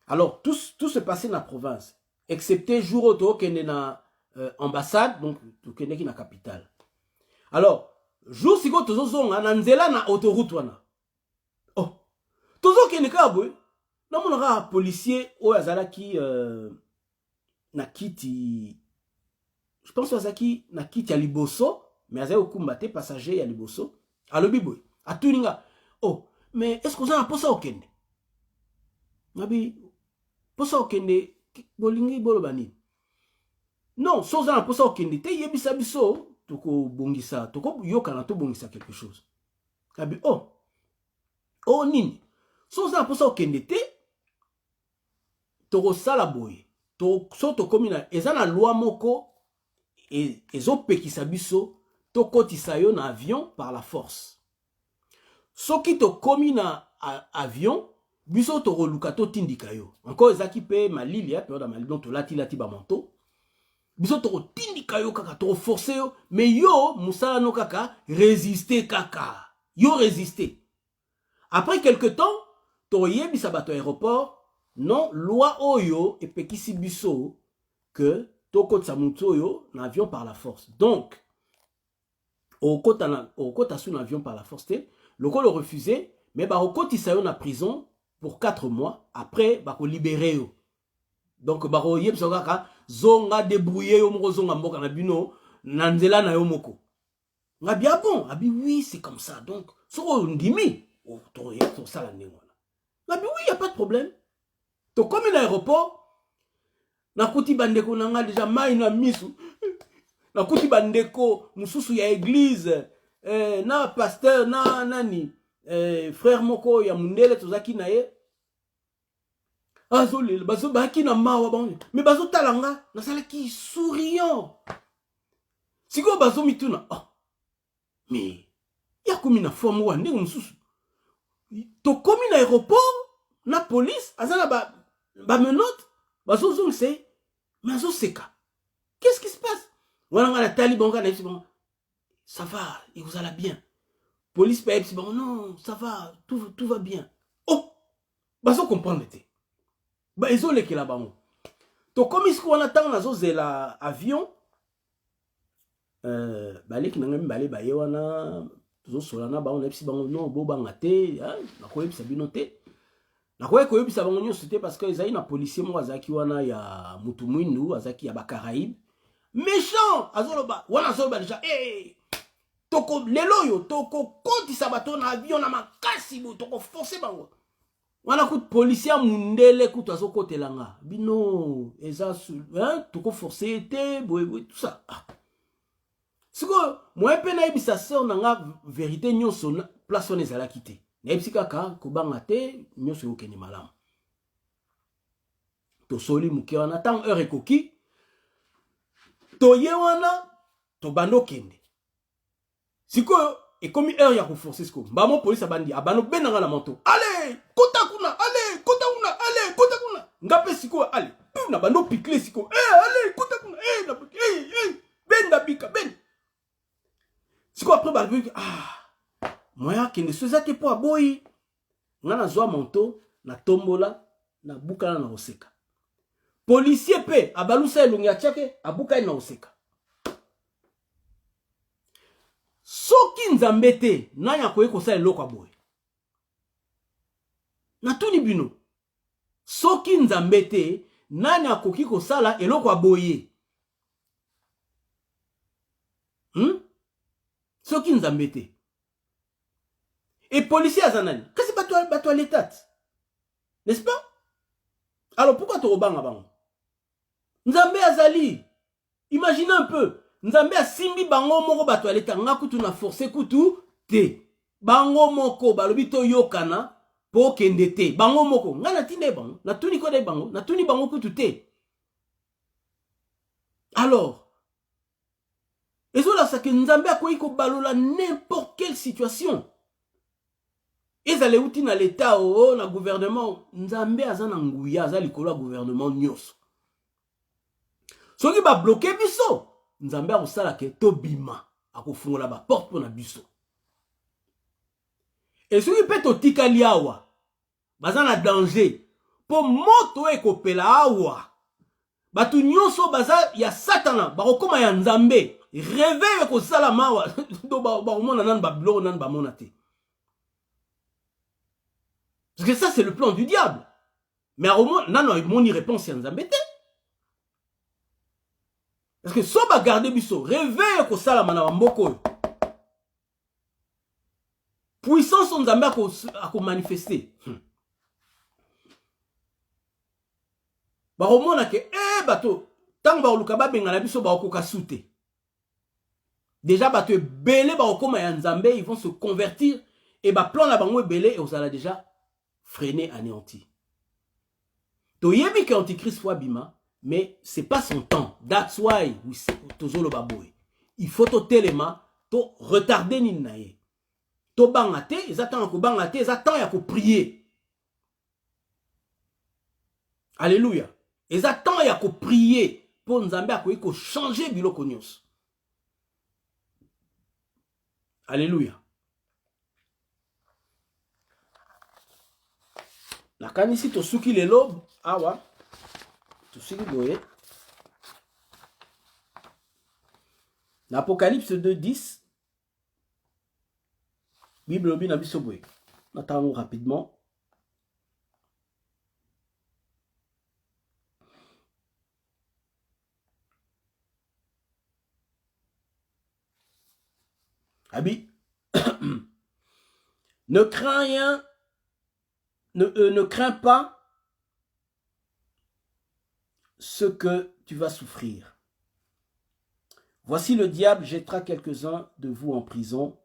Alors tout se passait dans la province, excepté jour où tozo kende na ambassade, donc to kende ki na capitale. Alors jour siko tozo zonga na nzela na autoroute wana. Oh, tozo kende ka boy. Na monaka policier o azalaki na kiti, je pense azaki na kiti ya liboso, mais azali okumbate passager ya liboso. Alobi boy, atuninga, oh, mais est-ce que vous avez posa okende? Nabi, posa okende, bolingi bolobani. Non, so vous avez posa okende, te yebisa biso, toko bongisa, toko yokana to bongisa quelque chose. Nabi, oh nini, so vous avez posa okende te, toko sala boye. So to komina ezana loi moko ezo pekisa biso to kotisa yo na avion par la force. Soki to komina avion biso to roluka to tindika yo. Encore ezaki pe malili ya période malili donc to lati ba manteau. Biso to tindika yo kaka to forcer yo mais yo musala no kaka résister kaka. Yo résister. Après quelque temps to yebisa bato aéroport. Non, loi oyo et pekisi biso que toko tsamuto yo n'avion par la force. Donc, au kota sous l'avion par la force, le ko le refusé, mais ba au koti sa yo na prison pour 4 mois. Après, ba ko libérer yo. Donc, ba ko yeb sokaka zonga débrouiller yo moko zonga mboka na bino nanzela na yo moko. Nga bien bon, abi oui, c'est comme ça. Donc, so ndimi, to yeb so sala nengo. Nga bi oui, y a pas de problème. To comme l'aéroport, na kuti bandeko nanga déjà mai na misu, na kuti bandeko mususu ya église, na pasteur na nani, frère moko ya mundele tozaki na ye. Azole, bazo baki na mawa bango, mais bazo talanga, na salaki souriant. Siko bazo mituna, mais ya komi na forme wa ndenge mususu. To komi na aéroport, na police, azala ba menotte, bazo zong c'est, mais azo seka. Qu'est-ce qui se passe? Voilà, la taliban, ça va, il vous allez bien. Police paye, bon, non, ça va, tout va bien. Oh, bazo comprendre te. Ba ils ont les là-bas. To comme ils qu'on attend na zo zela avion, balé qui n'engame balé ba yewana, zo solana ba on epsi bango non bo bangate, na ko epsi binote. Na ko epsi bango nyo c'était parce que ils a une policier mo azaki wana ya mutu mwindu azaki ya ba Caraïbes. méchant azoloba wana azoloba déjà toko lelo yo toko kotisa bato na avion na makasi bo toko forcer bango wana ku policier mundele kutu azokotelanga bino eza hein toko forcer te boy tout ça siko moi pe na yebisa sœur nanga vérité nyonso place on ezalaki te na yebisi kaka kobanga te nyonso yokende malamu to soli muke wana tant heure ekoki to ye wana to bando kende siko ekomi heure ya koforcer siko mbamo police abandi abano benanga na moto allez kota kuna allez kota kuna allez kota kuna ngape siko allez na bando pikle siko allez kota kuna na benda bika ben siko après ba moya kende sozate po aboyi ngana zwa monto na tombola na bukana na oseka policier pe abalusa elongi atiake abuka na oseka soki nzambe te nani akoki kosala eloko aboye natuni bino soki nzambe te nani akoki kosala eloko aboye soki nzambe te et policier aza nani kasi bato à l'état n'est-ce pas alors pourquoi torobanga bango nzambe azali imaginez un peu nzambe asimbi bango moko bato à l'état nga kutu na forcer kutu te bango moko balobi to yokana po kende te bango moko nga natinde bango natuni ko de bango natuni bango kutu te alors ezola sa ke nzambe akoki ko balola n'importe quelle situation ezale uti na l'état na gouvernement nzambe aza na nguya aza likolo ya gouvernement nyonso soki ba bloquer biso nzambe akosala ke tobima akofungola ba porte pona biso et soki pe totikali awa baza na danger po moto ekopela awa bato nyonso baza ya satana bakokoma ya nzambe réveil ekosala mawa do bakomona nani babiloko nani bamona te parce que ça c'est le plan du diable mais au moins nano moni réponse ya nzambe te parce que so ba garder biso réveil ekosala na bamboko oyo puissance nzambe ako manifester bakomona ke bato tango bakoluka babenga na biso bakokoka su te déjà bato ebele bakokoma ya nzambe ils vont se convertir et baplan na bango ebele ekozala déjà freiné anéanti toyebi ke antichrist fo abima mais c'est pas son temps that's why tozoloba boye il faut totelema to retarder nini na ye tobanga te eza temps ya kobanga te eza temps ya koprier alléluia eza temps ya koprier po nzambe akoki kochanger biloko nyonso alléluia nakanisi tosuki lelo awa tosuki boye na Apocalypse 2:10 Bible lobi na biso boye natango rapidement Abi ne crains rien ne crains pas ce que tu vas souffrir. Voici le diable jettera quelques-uns de vous en prison,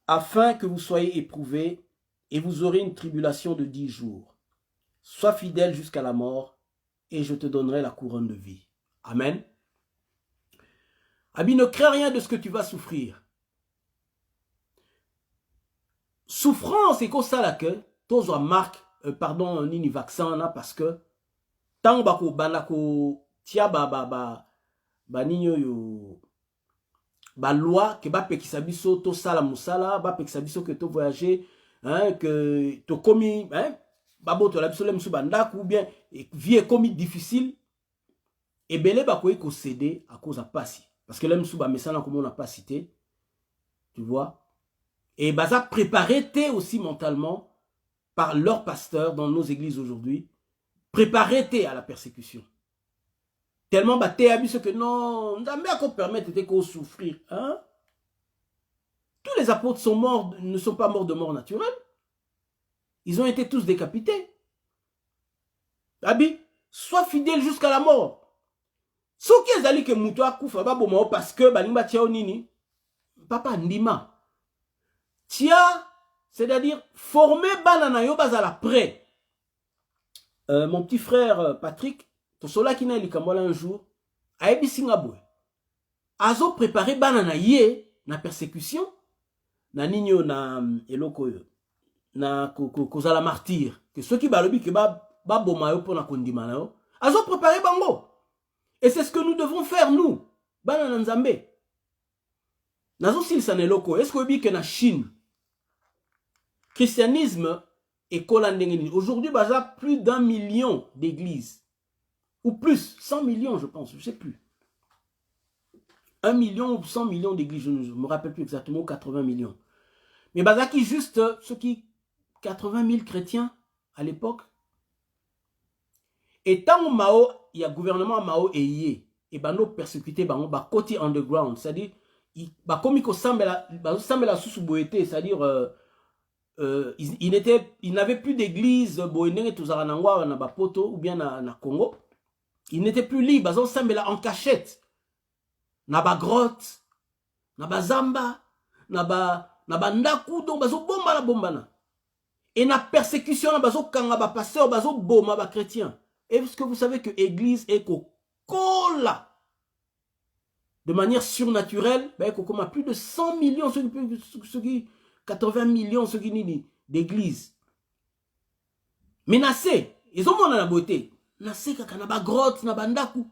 afin que vous soyez éprouvés, et vous aurez une tribulation de 10 jours. Sois fidèle jusqu'à la mort, et je te donnerai la couronne de vie. Amen. Abi, ne crains rien de ce que tu vas souffrir. Souffrance, c'est comme ça là que tozo marque, pardon, nini vaccin là, parce que tant bako banako tia ba ninyo yo ba loi que ba pekisa biso to sala musala ba pekisa biso que to voyager hein que to komi hein babo to la biso lem su banda ou bien vie komi difficile et belé ba ko céder à cause à passi parce que lem su ba mesana comme on n'a pas cité tu vois et baza préparé aussi mentalement par leurs pasteurs dans nos églises aujourd'hui préparé à la persécution. Tellement batté à ce que non, Nzambe a qu'on permettre de souffrir. Hein? Tous les apôtres sont morts, ne sont pas morts de mort naturelle. Ils ont été tous décapités. Abi, sois fidèle jusqu'à la mort. Ce qui est allé que Mouto a koufa parce que Balimba Tiao Nini, papa Ndima. Tia, c'est-à-dire former banana yo bazala prêt. Mon petit frère Patrick, to sola qui n'a likambola un jour, a ebi Singapore. Azo préparé banana ye na persécution, na nino na eloko yo, na kozala martyr. Que ceux qui balobi que ba boma yo pona kondima na yo, azo préparé bango. Et c'est ce que nous devons faire nous, banana nzambe. Nazo sil sa eloko, est-ce que obi que na Chine christianisme et aujourd'hui, il y a plus d'1 million d'églises. Ou plus, 100 millions, je pense, je ne sais plus. 1 million ou 100 millions d'églises, je ne me rappelle plus exactement, 80 millions. Mais il y a juste ceux qui 80 000 chrétiens à l'époque. Et tant que Mao, il y a gouvernement Mao et Yé, et ben nous persécutés, ben côté underground, c'est-à-dire, comme il semble c'est-à-dire, il n'avait plus d'église ou bien na Congo. Il n'était plus libre. Ils ont en cachette. Naba grotte, naba zamba, naba ndaku, donc bazo bomba la bombana. Et na persécution, bazo kanga ba pasteur, bazo boma ba chrétien. Est-ce que vous savez que l'église est cola de manière surnaturelle, ben a plus de 100 millions, ceux qui 80 millions, ceux qui n'y d'église. Menacés. Ils ont mon la beauté. Menacés kaka na ba grotte, na bandaku.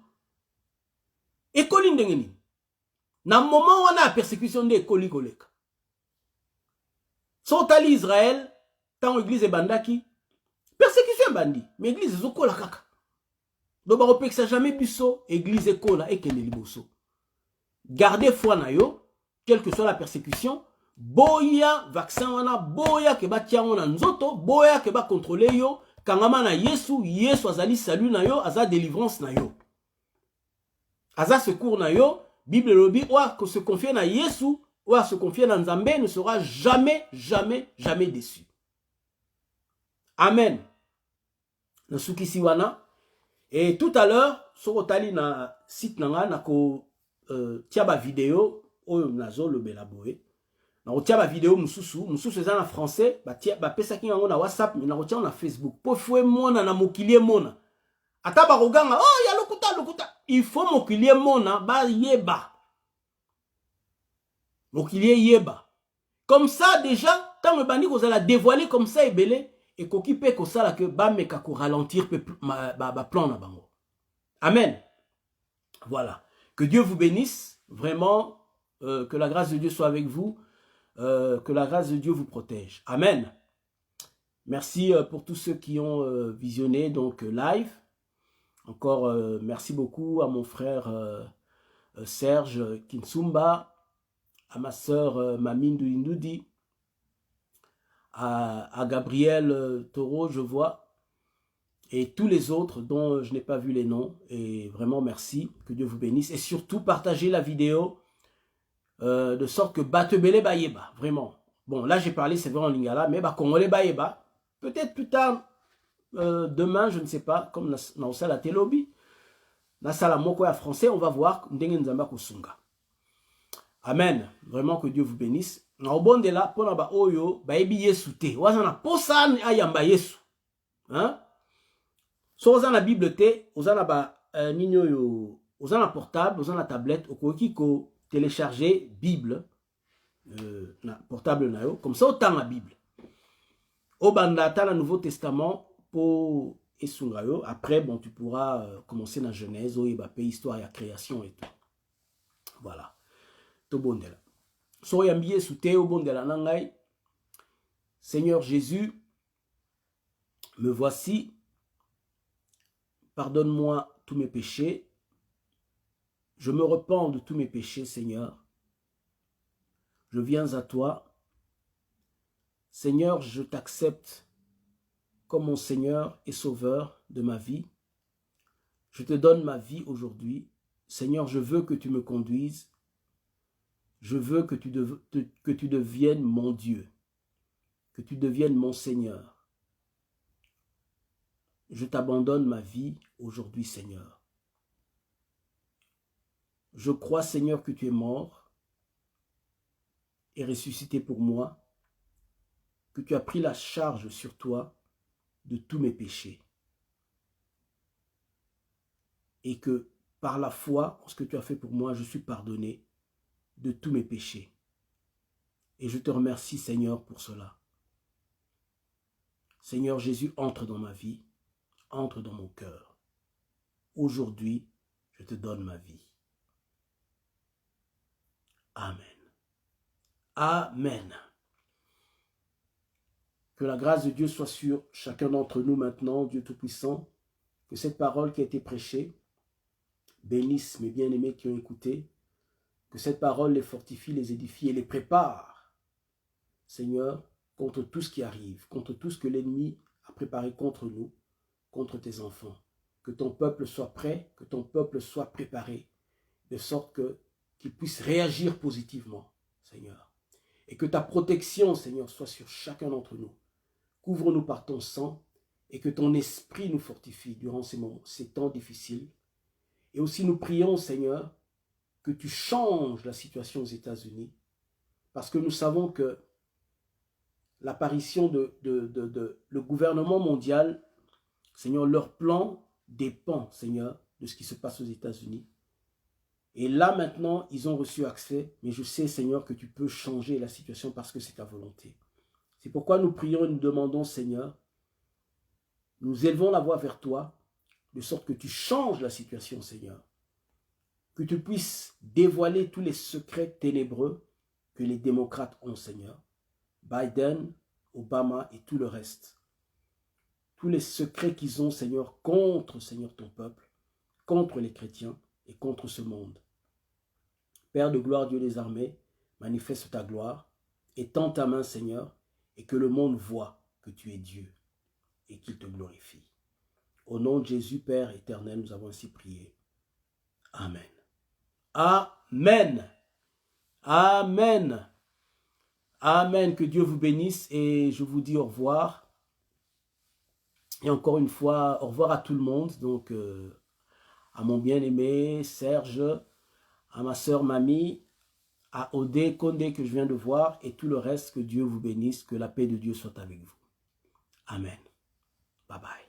Ekoli ndengeni. Na moment où on a la persécution de ekoli koleka. Sotali Israël, tant l'église est bandaki, persécution bandi. Mais l'église est zokola kaka. Donc on peut que ça jamais busso, église ekola et kene liboso. Gardez foi na yo, quelle que soit la persécution. Boya vaccin wana, boya ke ba tia na nzoto, boya ke ba contrôler yo, kangama na Yesu, Yesu azali salut na yo, aza délivrance na yo. Aza secours na yo, Bible lobi, oua que se confier na Yesu, oua se confier na Nzambe ne sera jamais, jamais, jamais déçu. Amen. Na sukisi wana. Et tout à l'heure, sur otali na site nanga, na ko tia ba vidéo, oyo nazo le belaboé. Na otia ba vidéo mususu eza na français, ba pesa ki yango na WhatsApp, mais na otia na Facebook. Po fwe mona na mokilie mona. Ata ba roganga, oh ya lokuta. Il faut mokilie mona ba yeba. Mokilie yeba. Comme ça déjà, tant le bandi ko la dévoiler comme ça ebele et ko kipe ko sala que ba meka ko ralentir ba plan na bango. Amen. Voilà. Que Dieu vous bénisse vraiment, que la grâce de Dieu soit avec vous. Que la grâce de Dieu vous protège. Amen. Merci pour tous ceux qui ont visionné donc live. Encore merci beaucoup à mon frère Serge Kinsumba, à ma sœur Mamine Douindoudi, à Gabriel Taureau, je vois, et tous les autres dont je n'ai pas vu les noms. Et vraiment merci, que Dieu vous bénisse. Et surtout partagez la vidéo. De sorte que Batebele Bayeba, vraiment. Bon, là j'ai parlé, c'est vrai en lingala, mais Congolais Bayeba, peut-être plus tard, demain, je ne sais pas, comme dans la télobi, dans la moko français, on va voir Ndenge Nzamba Kusunga. Amen. Vraiment que Dieu vous bénisse. Na obonde là, pona ba oyo, baebi yesu te. Wazana posan ayamba yesu. Hein? So ozana Bible te, ozana ba ninyo yo, ozana portable, ozana tablette, okokiko télécharger Bible portable nayo comme ça autant la Bible au bandata le Nouveau Testament pour esungayo. Après bon tu pourras commencer dans Genèse ou iba histoire et création et tout. Voilà to bondela so yambié souté au bondela nangai. Seigneur Jésus, me voici, pardonne-moi tous mes péchés. Je me repens de tous mes péchés, Seigneur. Je viens à toi. Seigneur, je t'accepte comme mon Seigneur et Sauveur de ma vie. Je te donne ma vie aujourd'hui. Seigneur, je veux que tu me conduises. Je veux que tu deviennes mon Dieu, que tu deviennes mon Seigneur. Je t'abandonne ma vie aujourd'hui, Seigneur. Je crois, Seigneur, que tu es mort et ressuscité pour moi, que tu as pris la charge sur toi de tous mes péchés. Et que par la foi, en ce que tu as fait pour moi, je suis pardonné de tous mes péchés. Et je te remercie, Seigneur, pour cela. Seigneur Jésus, entre dans ma vie, entre dans mon cœur. Aujourd'hui, je te donne ma vie. Amen. Amen. Que la grâce de Dieu soit sur chacun d'entre nous maintenant, Dieu Tout-Puissant. Que cette parole qui a été prêchée bénisse mes bien-aimés qui ont écouté. Que cette parole les fortifie, les édifie et les prépare, Seigneur, contre tout ce qui arrive, contre tout ce que l'ennemi a préparé contre nous, contre tes enfants. Que ton peuple soit prêt, que ton peuple soit préparé, de sorte qu'il puisse réagir positivement, Seigneur. Et que ta protection, Seigneur, soit sur chacun d'entre nous. Couvre-nous par ton sang et que ton esprit nous fortifie durant ces moments, ces temps difficiles. Et aussi nous prions, Seigneur, que tu changes la situation aux États-Unis, parce que nous savons que l'apparition le gouvernement mondial, Seigneur, leur plan dépend, Seigneur, de ce qui se passe aux États-Unis. Et là, maintenant, ils ont reçu accès, mais je sais, Seigneur, que tu peux changer la situation parce que c'est ta volonté. C'est pourquoi nous prions et nous demandons, Seigneur, nous élevons la voix vers toi, de sorte que tu changes la situation, Seigneur. Que tu puisses dévoiler tous les secrets ténébreux que les démocrates ont, Seigneur. Biden, Obama et tout le reste. Tous les secrets qu'ils ont, Seigneur, contre, Seigneur, ton peuple, contre les chrétiens et contre ce monde. Père de gloire, Dieu des armées, manifeste ta gloire, étends ta main, Seigneur, et que le monde voit que tu es Dieu et qu'il te glorifie. Au nom de Jésus, Père éternel, nous avons ainsi prié. Amen. Amen. Amen. Amen. Que Dieu vous bénisse et je vous dis au revoir. Et encore une fois, au revoir à tout le monde. Donc, à mon bien-aimé Serge, à ma soeur Mamie, à Odé, Condé que je viens de voir et tout le reste. Que Dieu vous bénisse, que la paix de Dieu soit avec vous. Amen. Bye bye.